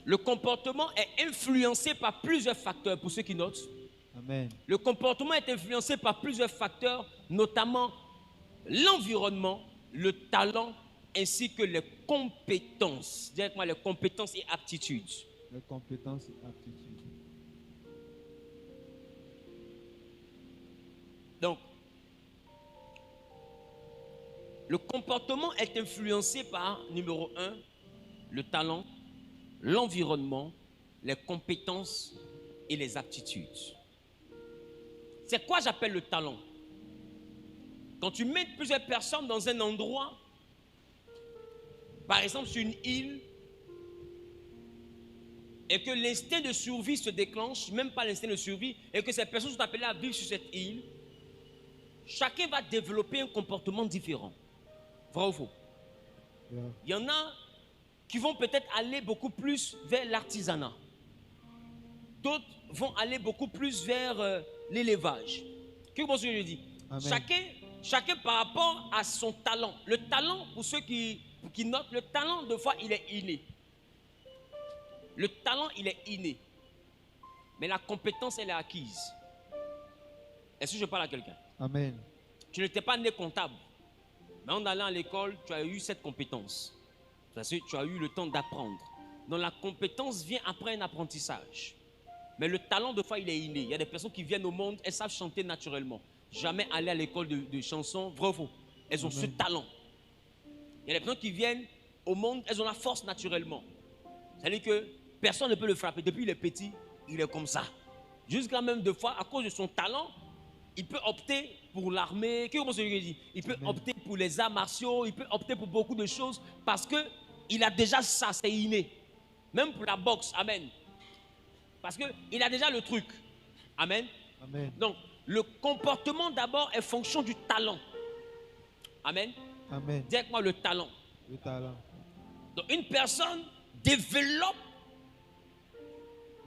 le comportement est influencé par plusieurs facteurs. Pour ceux qui notent. Amen. Le comportement est influencé par plusieurs facteurs, notamment l'environnement, le talent, ainsi que les compétences. Dis avec moi les compétences et aptitudes. Les compétences et aptitudes. Donc, le comportement est influencé par, numéro 1, le talent, l'environnement, les compétences et les aptitudes. C'est quoi j'appelle le talent? Quand tu mets plusieurs personnes dans un endroit, par exemple sur une île, et que l'instinct de survie se déclenche, même pas l'instinct de survie, et que ces personnes sont appelées à vivre sur cette île, chacun va développer un comportement différent. Vrai ou faux? Yeah. Il y en a qui vont peut-être aller beaucoup plus vers l'artisanat. D'autres vont aller beaucoup plus vers l'élevage. Qu'est-ce que je dis? Chacun par rapport à son talent. Le talent, pour ceux qui notent, le talent, de fois, il est inné. Le talent, il est inné. Mais la compétence, elle est acquise. Est-ce que je parle à quelqu'un? Amen. Tu n'étais pas né comptable. Mais en allant à l'école, tu as eu cette compétence. Parce que tu as eu le temps d'apprendre. Donc la compétence vient après un apprentissage. Mais le talent, de fois, il est inné. Il y a des personnes qui viennent au monde, elles savent chanter naturellement. Jamais aller à l'école de chansons, vrai ou faux. Elles ont ce talent. Il y a des personnes qui viennent au monde, elles ont la force naturellement. C'est-à-dire que personne ne peut le frapper. Depuis il est petit, il est comme ça. Jusqu'à même deux fois, à cause de son talent, il peut opter pour l'armée. Qu'est-ce que je dis? Il peut opter pour les arts martiaux, il peut opter pour beaucoup de choses parce qu'il a déjà ça, c'est inné. Même pour la boxe, amen. Parce qu'il a déjà le truc. Amen. Amen. Donc, le comportement d'abord est fonction du talent. Amen. Amen. Dis avec moi le talent. Le talent. Donc, une personne développe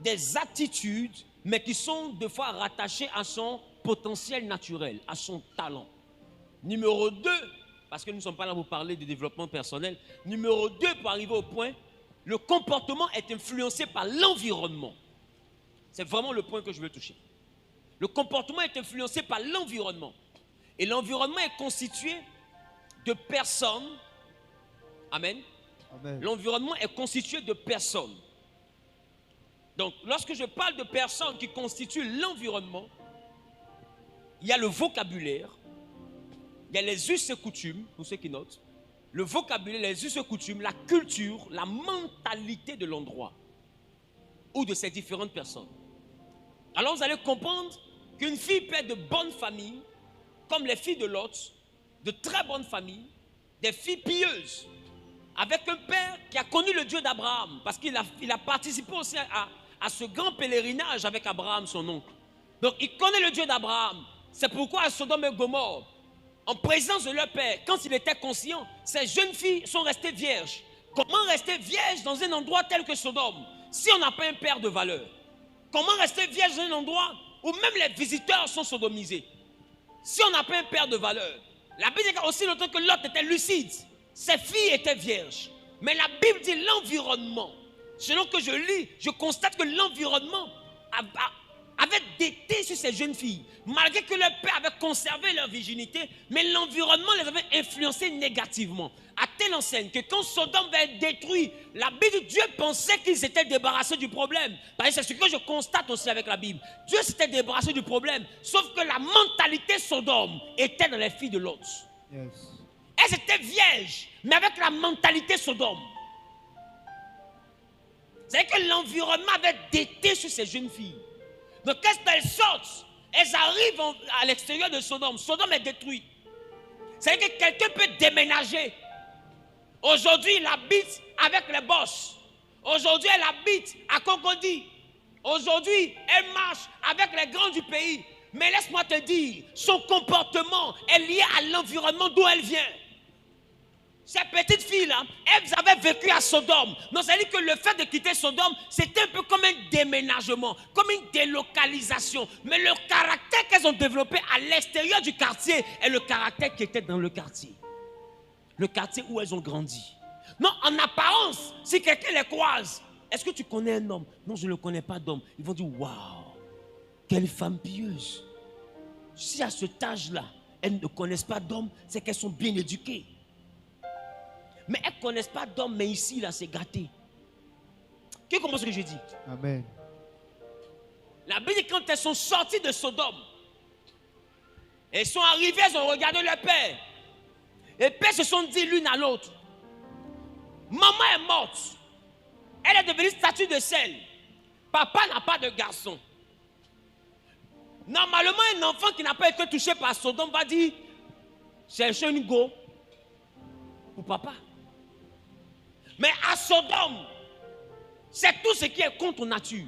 des attitudes, mais qui sont des fois rattachées à son potentiel naturel, à son talent. Numéro 2, parce que nous ne sommes pas là pour parler de développement personnel. Numéro 2, pour arriver au point, le comportement est influencé par l'environnement. C'est vraiment le point que je veux toucher. Le comportement est influencé par l'environnement. Et l'environnement est constitué de personnes. Amen. Amen. L'environnement est constitué de personnes. Donc, lorsque je parle de personnes qui constituent l'environnement, il y a le vocabulaire, il y a les us et coutumes, pour ceux qui notent, le vocabulaire, les us et coutumes, la culture, la mentalité de l'endroit ou de ces différentes personnes. Alors, vous allez comprendre qu'une fille peut être de bonne famille, comme les filles de Lot, de très bonne famille, des filles pieuses, avec un père qui a connu le Dieu d'Abraham, parce qu'il a participé aussi à ce grand pèlerinage avec Abraham, son oncle. Donc, il connaît le Dieu d'Abraham. C'est pourquoi à Sodome et Gomorrhe, en présence de leur père, quand il était conscient, ces jeunes filles sont restées vierges. Comment rester vierge dans un endroit tel que Sodome, si on n'a pas un père de valeur? Comment rester vierge dans un endroit où même les visiteurs sont sodomisés, si on n'a pas un père de valeur? La Bible dit aussi longtemps que Lot était lucide, ses filles étaient vierges. Mais la Bible dit l'environnement. Selon que je lis, je constate que l'environnement avait dété sur ces jeunes filles. Malgré que leur père avait conservé leur virginité, mais l'environnement les avait influencées négativement. À telle enseigne que quand Sodome va être détruit, la Bible dit Dieu pensait qu'il s'était débarrassé du problème. Parce que c'est ce que je constate aussi avec la Bible. Dieu s'était débarrassé du problème, sauf que la mentalité Sodome était dans les filles de Lot. Yes. Elles étaient vierges, mais avec la mentalité Sodome. C'est que l'environnement avait dété sur ces jeunes filles. Donc, quand elles sortent, elles arrivent à l'extérieur de Sodome. Sodome est détruit. C'est que quelqu'un peut déménager. Aujourd'hui, il habite avec les boss. Aujourd'hui, elle habite à Cocody. Aujourd'hui, elle marche avec les grands du pays. Mais laisse-moi te dire, son comportement est lié à l'environnement d'où elle vient. Ces petites filles-là, elles avaient vécu à Sodome. Donc, c'est-à-dire que le fait de quitter Sodome, c'était un peu comme un déménagement, comme une délocalisation. Mais le caractère qu'elles ont développé à l'extérieur du quartier est le caractère qui était dans le quartier. Le quartier où elles ont grandi. Non, en apparence, si quelqu'un les croise, est-ce que tu connais un homme? Non, je ne connais pas d'homme. Ils vont dire, waouh, quelle femme pieuse. Si à cet âge-là, elles ne connaissent pas d'homme, c'est qu'elles sont bien éduquées. Mais elles ne connaissent pas d'homme, mais ici, là, c'est gâté. Qui comprend ce que je dis? Amen. La Bible dit quand elles sont sorties de Sodome, elles sont arrivées, elles ont regardé leur père. Les pères se sont dit l'une à l'autre, maman est morte. Elle est devenue statue de sel. Papa n'a pas de garçon. Normalement, un enfant qui n'a pas été touché par Sodome va dire, chercher une go pour papa. Mais à Sodome, c'est tout ce qui est contre nature.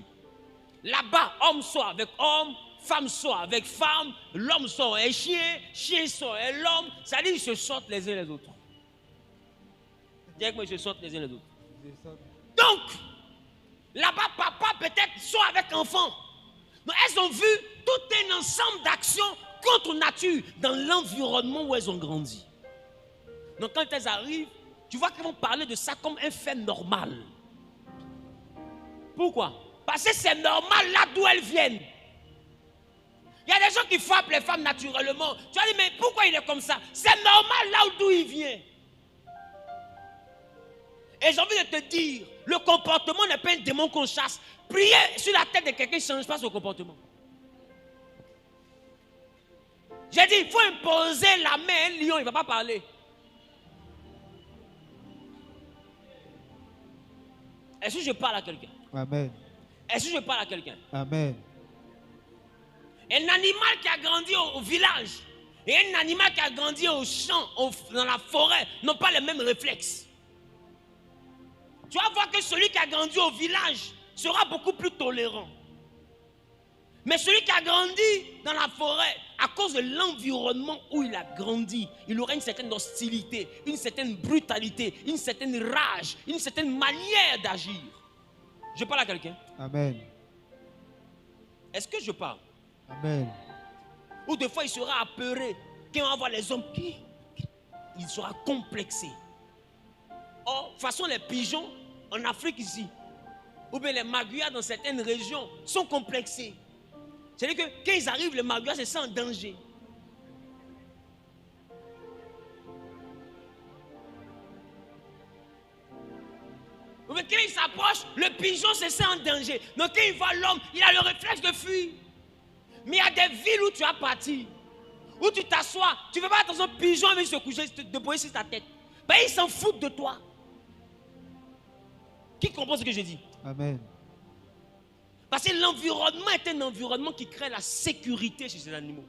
Là-bas, homme sort avec homme, femme sort avec femme, l'homme sort avec chien, chien sort avec l'homme. C'est-à-dire qu'ils se sortent les uns les autres. Dis moi, ils se sortent les uns les autres. Donc, là-bas, papa peut-être sort avec enfant. Donc, elles ont vu tout un ensemble d'actions contre nature dans l'environnement où elles ont grandi. Donc, quand elles arrivent, tu vois qu'elles vont parler de ça comme un fait normal. Pourquoi? Parce que c'est normal là d'où elles viennent. Il y a des gens qui frappent les femmes naturellement. Tu vas dire, mais pourquoi il est comme ça? C'est normal là d'où il vient. Et j'ai envie de te dire, le comportement n'est pas un démon qu'on chasse. Prier sur la tête de quelqu'un ne change pas son comportement. J'ai dit, il faut imposer la main à un lion, il ne va pas parler. Est-ce que je parle à quelqu'un? Amen. Est-ce que je parle à quelqu'un? Amen. Un animal qui a grandi au village et un animal qui a grandi au champ, dans la forêt, n'ont pas les mêmes réflexes. Tu vas voir que celui qui a grandi au village sera beaucoup plus tolérant. Mais celui qui a grandi dans la forêt, à cause de l'environnement où il a grandi, il aura une certaine hostilité, une certaine brutalité, une certaine rage, une certaine manière d'agir. Je parle à quelqu'un? Amen. Est-ce que je parle? Amen. Ou des fois il sera apeuré. Quand on va voir les hommes, il sera complexé. Or, de toute façon, les pigeons en Afrique ici, ou bien les maguillas dans certaines régions, sont complexés. C'est-à-dire que quand ils arrivent, les maguillas se sentent en danger. Ou bien quand ils s'approchent, le pigeon se sent en danger. Donc quand il voit l'homme, il a le réflexe de fuir. Mais il y a des villes où tu as parti, où tu t'assois, tu ne fais pas attention, pigeon vient se coucher, te poser sur ta tête. Ben, ils s'en foutent de toi. Qui comprend ce que je dis? Amen. Parce que l'environnement est un environnement qui crée la sécurité chez ces animaux.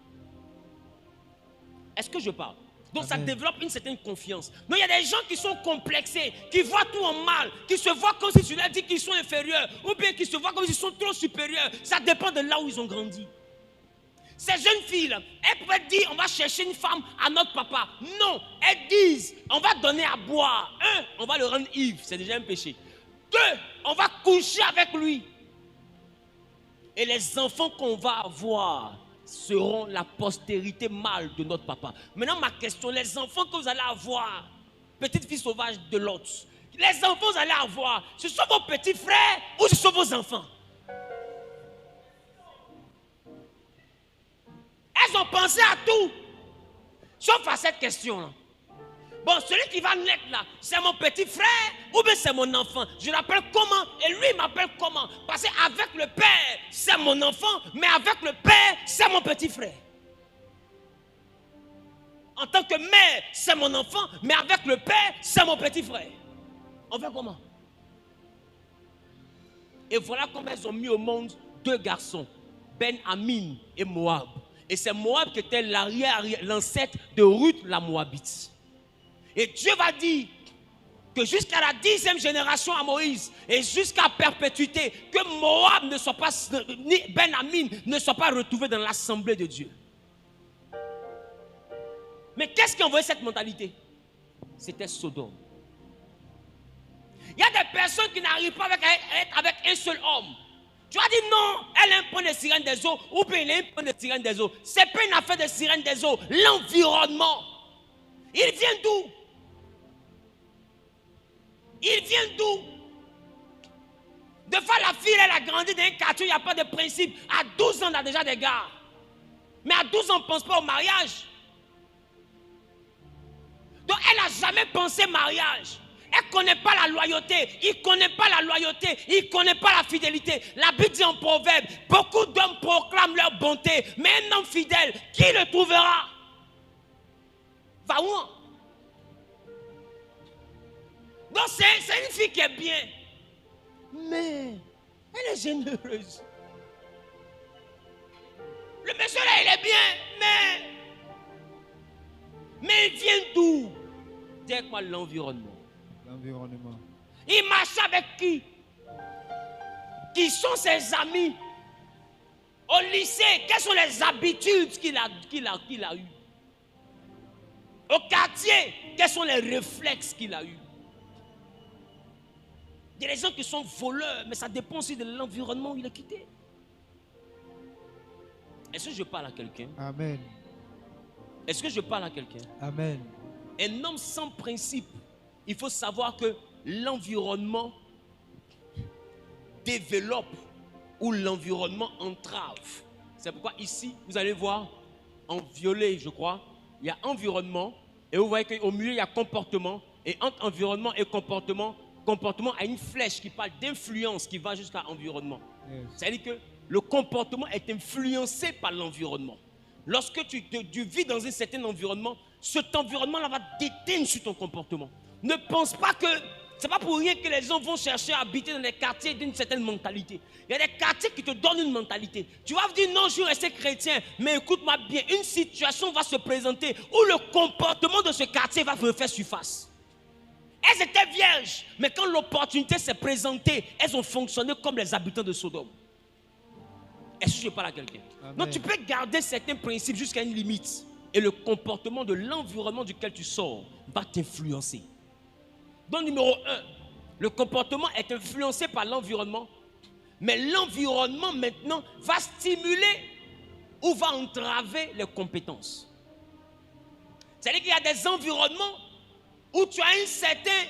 Est-ce que je parle? Donc ça développe une certaine confiance. Donc il y a des gens qui sont complexés, qui voient tout en mal, qui se voient comme si tu leur dis qu'ils sont inférieurs, ou bien qui se voient comme s'ils sont trop supérieurs. Ça dépend de là où ils ont grandi. Ces jeunes filles, elles peuvent dire on va chercher une femme à notre papa. Non, elles disent on va donner à boire. 1, on va le rendre ivre, c'est déjà un péché. 2, on va coucher avec lui. Et les enfants qu'on va avoir seront la postérité mâle de notre papa. Maintenant, ma question, les enfants que vous allez avoir, petite fille sauvage de l'autre, les enfants que vous allez avoir, ce sont vos petits frères ou ce sont vos enfants? Elles ont pensé à tout, sauf à cette question-là. Bon, celui qui va naître là, c'est mon petit frère ou bien c'est mon enfant? Je l'appelle comment et lui m'appelle comment? Parce qu'avec le père, c'est mon enfant, mais avec le père, c'est mon petit frère. En tant que mère, c'est mon enfant, mais avec le père, c'est mon petit frère. On fait comment? Et voilà comment elles ont mis au monde 2 garçons, Ben Amin et Moab. Et c'est Moab qui était l'ancêtre de Ruth la Moabite. Et Dieu va dire que jusqu'à la 10e génération à Moïse et jusqu'à perpétuité, que Moab ne soit pas, ni Ben Amin ne soit pas retrouvé dans l'assemblée de Dieu. Mais qu'est-ce qui envoyait cette mentalité? C'était Sodome. Il y a des personnes qui n'arrivent pas à être avec un seul homme. Tu as dit non, elle a un point de sirène des eaux, ou bien il a un point de sirène des eaux. Ce n'est pas une affaire de sirène des eaux. L'environnement, il vient d'où? Il vient d'où? Des fois, la fille, elle a grandi dans un quartier, il n'y a pas de principe. À 12 ans, elle a déjà des gars. Mais à 12 ans, on ne pense pas au mariage. Donc, elle n'a jamais pensé mariage. Elle ne connaît pas la loyauté. Il ne connaît pas la loyauté. Il ne connaît pas la fidélité. La Bible dit en proverbe, beaucoup d'hommes proclament leur bonté. Mais un homme fidèle, qui le trouvera? Va où? Donc c'est une fille qui est bien. Mais elle est généreuse. le monsieur là, il est bien, mais il vient d'où? Dis avec moi l'environnement. L'environnement. Il marche avec qui? Qui sont ses amis? Au lycée, quelles sont les habitudes qu'il a eues? Au quartier, quels sont les réflexes qu'il a eus? Il y a des gens qui sont voleurs, mais ça dépend aussi de l'environnement où il est quitté. Est-ce que je parle à quelqu'un? Amen. Est-ce que je parle à quelqu'un? Amen. Un homme sans principe, il faut savoir que l'environnement développe ou l'environnement entrave. C'est pourquoi ici, vous allez voir, en violet, je crois, il y a environnement, et vous voyez qu'au milieu, il y a comportement, et entre environnement et comportement a une flèche qui parle d'influence qui va jusqu'à environnement. Yes. C'est-à-dire que le comportement est influencé par l'environnement. Lorsque tu vis dans un certain environnement, cet environnement-là va déteindre sur ton comportement. Ne pense pas que c'est pas pour rien que les gens vont chercher à habiter dans des quartiers d'une certaine mentalité. Il y a des quartiers qui te donnent une mentalité. Tu vas dire non, je suis resté chrétien, mais écoute-moi bien, une situation va se présenter où le comportement de ce quartier va refaire surface. Elles étaient vierges, mais quand l'opportunité s'est présentée, elles ont fonctionné comme les habitants de Sodome. Est-ce que je parle à quelqu'un? Non, tu peux garder certains principes jusqu'à une limite. Et le comportement de l'environnement duquel tu sors va t'influencer. Donc numéro 1, le comportement est influencé par l'environnement. Mais l'environnement maintenant va stimuler ou va entraver les compétences. C'est-à-dire qu'il y a des environnements où tu as un certain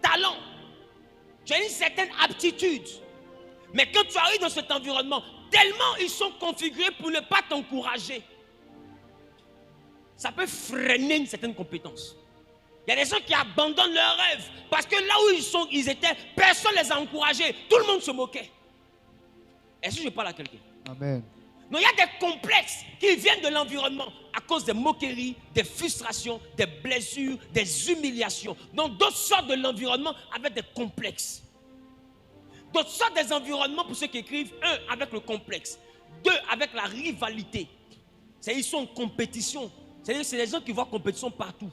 talent, tu as une certaine aptitude. Mais quand tu arrives dans cet environnement, tellement ils sont configurés pour ne pas t'encourager, ça peut freiner une certaine compétence. Il y a des gens qui abandonnent leurs rêves parce que là où ils étaient, personne ne les a encouragés. Tout le monde se moquait. Est-ce que je parle à quelqu'un? Amen. Donc il y a des complexes qui viennent de l'environnement à cause des moqueries, des frustrations, des blessures, des humiliations. Donc d'autres sortent de l'environnement avec des complexes. D'autres sortent des environnements pour ceux qui écrivent, 1 avec le complexe, 2 avec la rivalité. C'est-à-dire ils sont en compétition. C'est-à-dire c'est les gens qui voient compétition partout.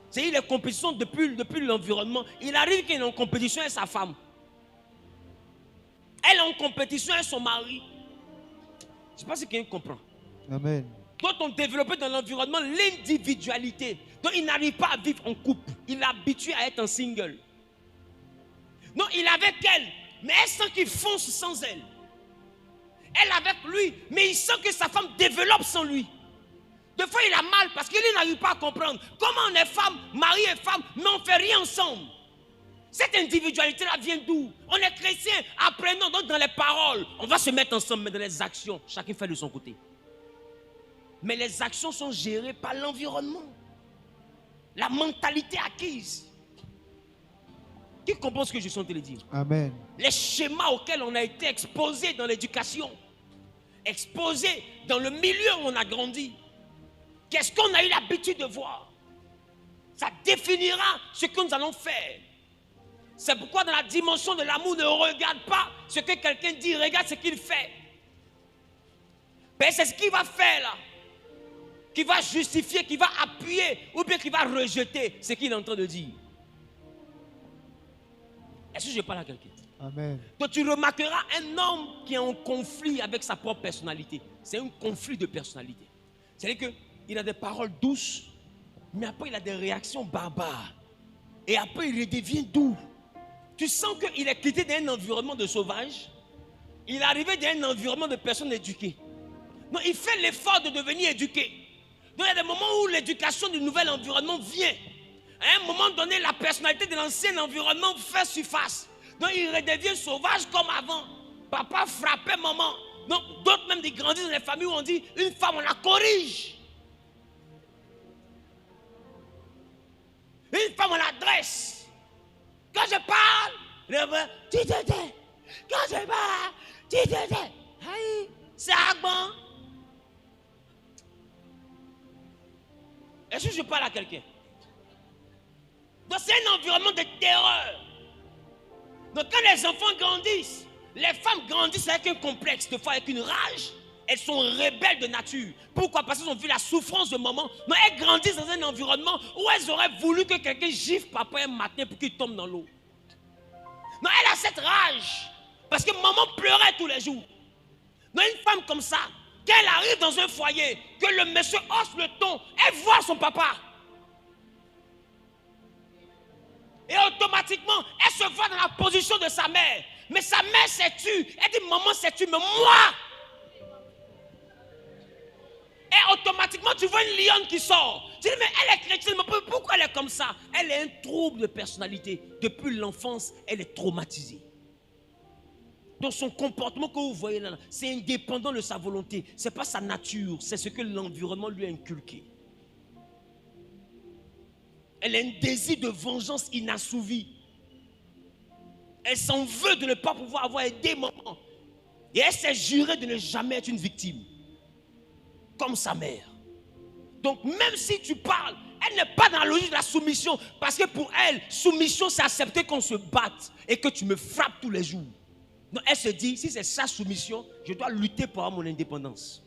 C'est-à-dire les compétitions depuis l'environnement. Il arrive qu'il est en compétition avec sa femme. Elle est en compétition avec son mari. Je ne sais pas si quelqu'un comprend. Amen. D'autres ont développé dans l'environnement l'individualité. Donc il n'arrive pas à vivre en couple. Il est habitué à être en single. Non, il est avec elle, mais elle sent qu'il fonce sans elle. Elle avec lui, mais il sent que sa femme développe sans lui. Des fois, il a mal parce qu'il n'arrive pas à comprendre comment on est femme, mari et femme, mais on ne fait rien ensemble. Cette individualité-là vient d'où? On est chrétien, apprenons donc dans les paroles. On va se mettre ensemble, mais dans les actions, chacun fait de son côté. Mais les actions sont gérées par l'environnement. La mentalité acquise. Qui comprend ce que je suis en train de dire? Amen. Les schémas auxquels on a été exposé dans l'éducation, exposé dans le milieu où on a grandi. Qu'est-ce qu'on a eu l'habitude de voir? Ça définira ce que nous allons faire. C'est pourquoi dans la dimension de l'amour, ne regarde pas ce que quelqu'un dit, regarde ce qu'il fait. Ben, c'est ce qu'il va faire là, qui va justifier, qui va appuyer, ou bien qui va rejeter ce qu'il est en train de dire. Est-ce que je parle à quelqu'un? Amen. Donc tu remarqueras un homme qui est en conflit avec sa propre personnalité. C'est un conflit de personnalité. C'est-à-dire qu'il a des paroles douces, mais après il a des réactions barbares. Et après il redevient doux. Tu sens qu'il est quitté d'un environnement de sauvage. Il est arrivé dans un environnement de personnes éduquées. Donc il fait l'effort de devenir éduqué. Donc il y a des moments où l'éducation du nouvel environnement vient. À un moment donné, la personnalité de l'ancien environnement fait surface. Donc il redevient sauvage comme avant. Papa frappait maman. Donc d'autres même ils grandissent dans les familles où on dit une femme on la corrige. Une femme on la dresse. Quand je parle, tu te tais. Quand je parle, tu te tais. C'est bon. Est-ce que je parle à quelqu'un? Donc c'est un environnement de terreur. Donc quand les enfants grandissent, les femmes grandissent avec un complexe, des fois avec une rage, elles sont rebelles de nature. Pourquoi? Parce qu'elles ont vu la souffrance de maman. Non, elles grandissent dans un environnement où elles auraient voulu que quelqu'un gifle papa un matin pour qu'il tombe dans l'eau. Non, elle a cette rage. Parce que maman pleurait tous les jours. Non, une femme comme ça, qu'elle arrive dans un foyer, que le monsieur hausse le ton, elle voit son papa. Et automatiquement, elle se voit dans la position de sa mère. Mais sa mère s'est tue. Elle dit, maman s'est tue, mais moi. Et automatiquement, tu vois une lionne qui sort. Tu dis, mais elle est chrétienne, mais pourquoi elle est comme ça? Elle a un trouble de personnalité. Depuis l'enfance, elle est traumatisée. Donc son comportement que vous voyez là, c'est indépendant de sa volonté. Ce n'est pas sa nature, c'est ce que l'environnement lui a inculqué. Elle a un désir de vengeance inassouvi. Elle s'en veut de ne pas pouvoir avoir aidé maman. Et elle s'est jurée de ne jamais être une victime. Comme sa mère. Donc même si tu parles, elle n'est pas dans la logique de la soumission. Parce que pour elle, soumission c'est accepter qu'on se batte et que tu me frappes tous les jours. Donc elle se dit, si c'est sa soumission, je dois lutter pour avoir mon indépendance.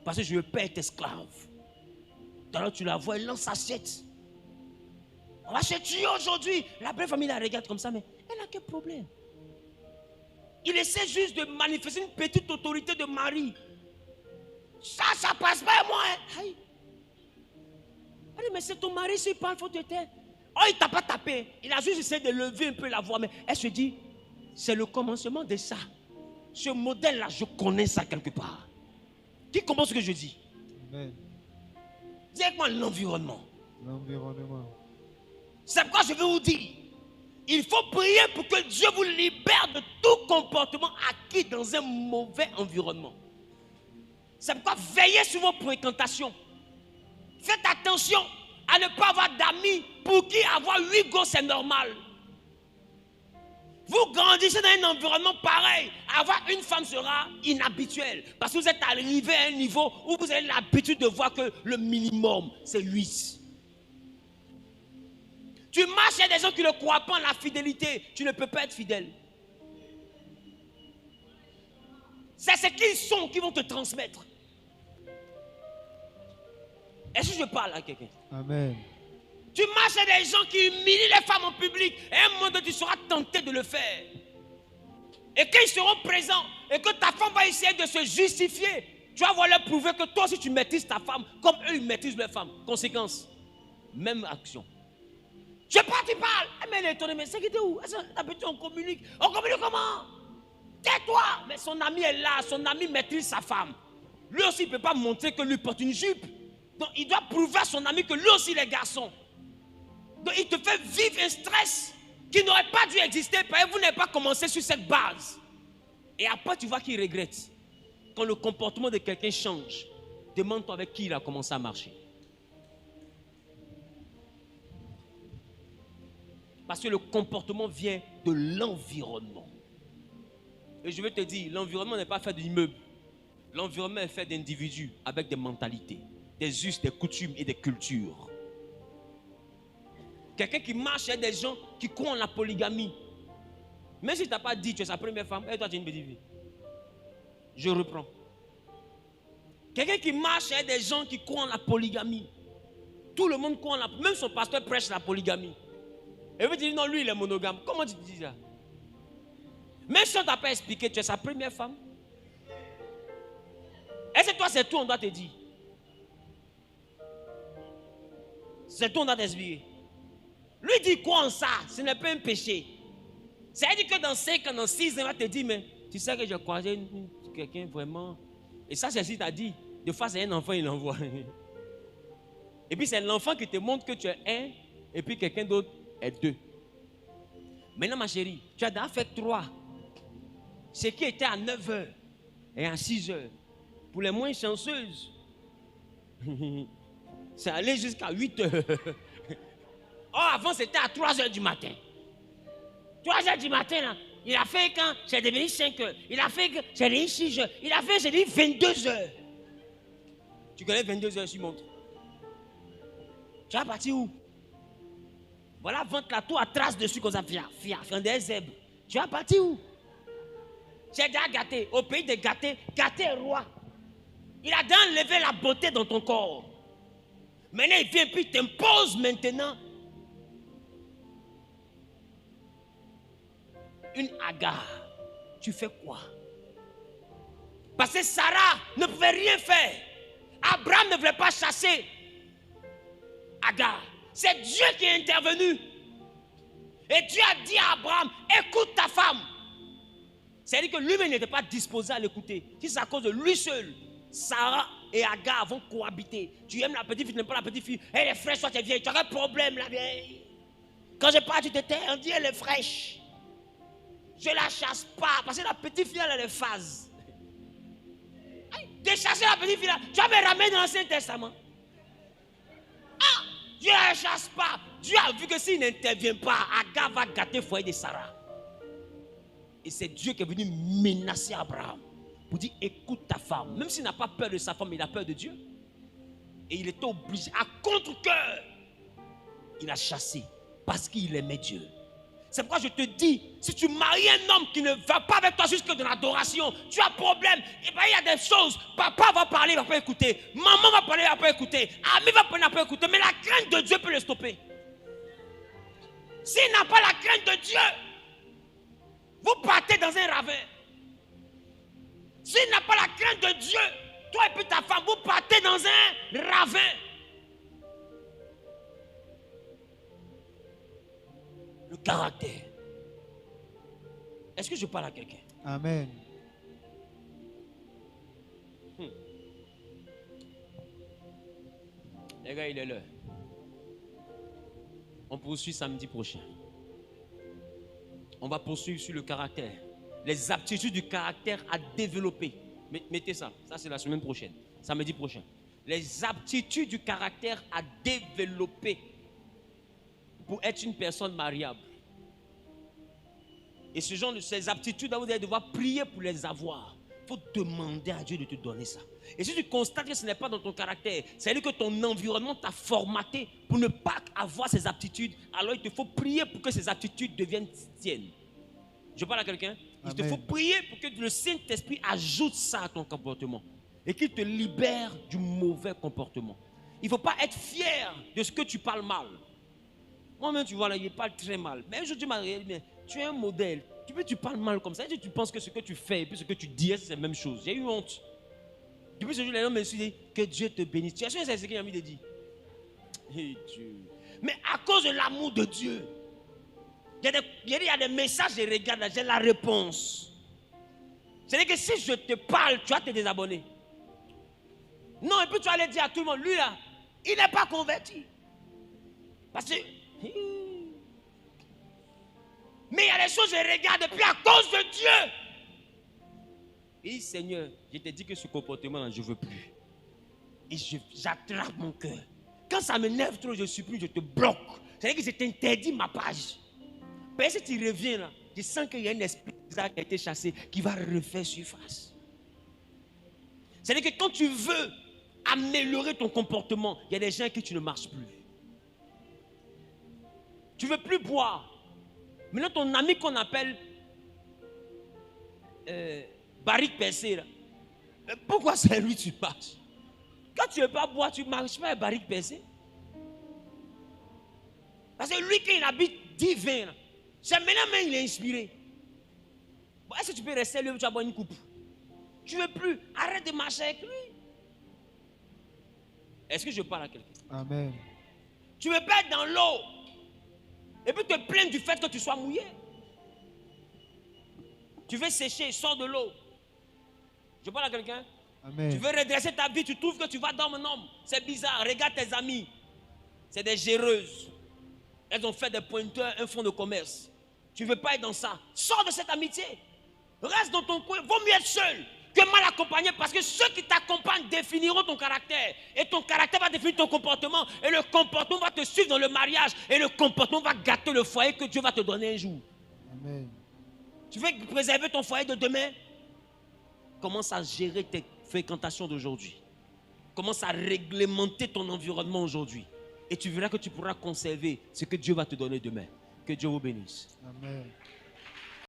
Parce que je ne veux pas être esclave. Alors tu la vois, elle lance assiette. On va se tuer aujourd'hui. La belle famille la regarde comme ça, mais elle a quel problème? Il essaie juste de manifester une petite autorité de mari. Ça passe pas à moi. Hein. Allez, mais c'est ton mari, s'il parle, il faut te taire. Oh, il t'a pas tapé. Il a juste essayé de lever un peu la voix, mais elle se dit, c'est le commencement de ça. Ce modèle-là, je connais ça quelque part. Qui comprend ce que je dis? Amen. Dis avec moi l'environnement. L'environnement. C'est pourquoi je veux vous dire, il faut prier pour que Dieu vous libère de tout comportement acquis dans un mauvais environnement. C'est pourquoi veillez sur vos fréquentations. Faites attention à ne pas avoir d'amis pour qui avoir 8 gosses c'est normal. Vous grandissez dans un environnement pareil. Avoir une femme sera inhabituel. Parce que vous êtes arrivé à un niveau où vous avez l'habitude de voir que le minimum, c'est 8. Tu marches, il y a des gens qui ne croient pas en la fidélité. Tu ne peux pas être fidèle. C'est ce qu'ils sont qui vont te transmettre. Est-ce que je parle à quelqu'un? Amen. Tu marches à des gens qui humilient les femmes en public. Et à un moment donné, tu seras tenté de le faire. Et quand ils seront présents, et que ta femme va essayer de se justifier, tu vas voir leur prouver que toi aussi tu maîtrises ta femme, comme eux ils maîtrisent leur femme. Conséquence, même action. Je sais pas, tu parles. Mais elle est étonnée, mais c'est qui t'es où? D'habitude on communique. On communique comment? Tais-toi. Mais son ami est là, son ami maîtrise sa femme. Lui aussi il ne peut pas montrer que lui porte une jupe. Donc il doit prouver à son ami que lui aussi il est garçon. Donc il te fait vivre un stress qui n'aurait pas dû exister parce que vous n'avez pas commencé sur cette base. Et après tu vois qu'il regrette. Quand le comportement de quelqu'un change, demande-toi avec qui il a commencé à marcher. Parce que le comportement vient de l'environnement. Et je vais te dire, l'environnement n'est pas fait d'immeubles. L'environnement est fait d'individus avec des mentalités, des us, des coutumes et des cultures. Quelqu'un qui marche avec des gens qui croient en la polygamie. Même si tu n'as pas dit que tu es sa première femme, et toi tu es une petite fille. Je reprends. Quelqu'un qui marche avec des gens qui croient en la polygamie. Tout le monde croit en la polygamie. Même son pasteur prêche la polygamie. Et vous dites non, lui il est monogame. Comment tu dis ça? Même si on ne t'a pas expliqué, tu es sa première femme. Est-ce que toi c'est tout on doit te dire? C'est tout on doit t'expliquer. Lui dit quoi en ça? Ce n'est pas un péché. Ça veut dire que dans 5 ans, dans 6 ans, il va te dire, mais tu sais que j'ai croisé quelqu'un vraiment. Et ça, c'est ce qu'il t'a dit. Des fois, c'est un enfant, il l'envoie. Et puis, c'est l'enfant qui te montre que tu es un, et puis quelqu'un d'autre est 2. Maintenant, ma chérie, tu as déjà fait 3. Ce qui était à 9 heures et à 6 heures. Pour les moins chanceuses, c'est allé jusqu'à 8 heures. Oh, avant, c'était à 3 heures du matin. 3 heures du matin, là, il a fait quand c'est devenu 5 heures. Il a fait que c'est devenu 6 heures. Il a fait, j'ai dit 22 heures. Tu connais 22 heures, tu montres. Tu vas partir où? Voilà, vente là, tout à trace dessus comme ça, fia, des zèbres. Tu vas partir où? J'ai déjà gâté. Au pays de gâter, gâter est roi. Il a déjà enlevé la beauté dans ton corps. Maintenant, il vient puis il t'impose maintenant une Agar. Tu fais quoi? Parce que Sarah ne pouvait rien faire. Abraham ne voulait pas chasser Agar. C'est Dieu qui est intervenu. Et Dieu a dit à Abraham, écoute ta femme. C'est-à-dire que lui-même n'était pas disposé à l'écouter. Si c'est à cause de lui seul, Sarah et Agar vont cohabiter. Tu aimes la petite fille, tu n'aimes pas la petite fille. Elle est fraîche, toi tu es vieille. Tu as un problème, la vieille. Quand je parle, tu te tais, on dit elle est fraîche. Je ne la chasse pas, parce que la petite fille, elle a des phases. De chasser la petite fille, là, tu vas me ramener dans l'Ancien Testament. Ah, Dieu ne la chasse pas. Dieu a vu que s'il n'intervient pas, Agar va gâter le foyer de Sarah. Et c'est Dieu qui est venu menacer Abraham pour dire écoute ta femme. Même s'il n'a pas peur de sa femme, il a peur de Dieu. Et il était obligé, à contre-cœur, il a chassé parce qu'il aimait Dieu. C'est pourquoi je te dis, si tu maries un homme qui ne va pas avec toi jusque dans l'adoration, tu as problème. Et bien il y a des choses, papa va parler, il ne va pas écouter. Maman va parler, il ne va pas écouter. Ami va parler, il ne va pas écouter. Mais la crainte de Dieu peut le stopper. S'il n'a pas la crainte de Dieu, vous partez dans un ravin. S'il n'a pas la crainte de Dieu, toi et puis ta femme, vous partez dans un ravin. Le caractère. Est-ce que je parle à quelqu'un? Amen. Les gars, il est l'heure. On poursuit samedi prochain. On va poursuivre sur le caractère. Les aptitudes du caractère à développer. Mettez ça. Ça, c'est la semaine prochaine. Samedi prochain. Les aptitudes du caractère à développer pour être une personne mariable. Et ce genre de ces aptitudes, vous allez devoir prier pour les avoir. Il faut demander à Dieu de te donner ça. Et si tu constates que ce n'est pas dans ton caractère, c'est-à-dire que ton environnement t'a formaté pour ne pas avoir ces aptitudes, alors il te faut prier pour que ces aptitudes deviennent tiennes. Je parle à quelqu'un. Il te faut prier pour que le Saint-Esprit ajoute ça à ton comportement et qu'il te libère du mauvais comportement. Il ne faut pas être fier de ce que tu parles mal. Moi-même, tu vois, là, il parle très mal. Mais aujourd'hui, tu es un modèle. Tu parles mal comme ça. Et tu penses que ce que tu fais et puis ce que tu dis, c'est la même chose. J'ai eu honte. Depuis ce jour, les gens me sont dit que Dieu te bénisse. Tu as sûr que c'est ce qu'il a mis de dire. Hey, Dieu. Mais à cause de l'amour de Dieu, il y a des messages, je regarde, j'ai la réponse. C'est-à-dire que si je te parle, tu vas te désabonner. Non, et puis tu vas aller dire à tout le monde, lui là, il n'est pas converti. Parce que... Mais il y a des choses, je regarde, et puis à cause de Dieu. Et Seigneur, je te dis que ce comportement-là, je ne veux plus. Et j'attrape mon cœur. Quand ça m'énerve trop, je supplie, je te bloque. C'est-à-dire que je t'interdis ma page. Mais si tu reviens là, je sens qu'il y a un esprit qui a été chassé, qui va refaire surface. C'est-à-dire que quand tu veux améliorer ton comportement, il y a des gens avec qui tu ne marches plus. Tu ne veux plus boire. Maintenant, ton ami qu'on appelle Barrique Percé, là, pourquoi c'est lui que tu marches? Quand tu ne veux pas boire, tu ne marches pas avec Barrique Percé. Parce que lui, quand il habite divin, là, c'est maintenant même il est inspiré. Bon, est-ce que tu peux rester lui, tu vas boire une coupe? Tu ne veux plus, arrête de marcher avec lui. Est-ce que je parle à quelqu'un? Amen. Tu ne veux pas être dans l'eau et puis te plaindre du fait que tu sois mouillé. Tu veux sécher, sors de l'eau. Je parle à quelqu'un? Amen. Tu veux redresser ta vie, tu trouves que tu vas dans un homme. C'est bizarre, regarde tes amis. C'est des géreuses. Elles ont fait des pointeurs, un fonds de commerce. Tu ne veux pas être dans ça. Sors de cette amitié. Reste dans ton coin. Vaut mieux être seul que mal accompagné, parce que ceux qui t'accompagnent définiront ton caractère. Et ton caractère va définir ton comportement. Et le comportement va te suivre dans le mariage. Et le comportement va gâter le foyer que Dieu va te donner un jour. Amen. Tu veux préserver ton foyer de demain? Commence à gérer tes fréquentations d'aujourd'hui. Commence à réglementer ton environnement aujourd'hui. Et tu verras que tu pourras conserver ce que Dieu va te donner demain. Que Dieu vous bénisse. Amen.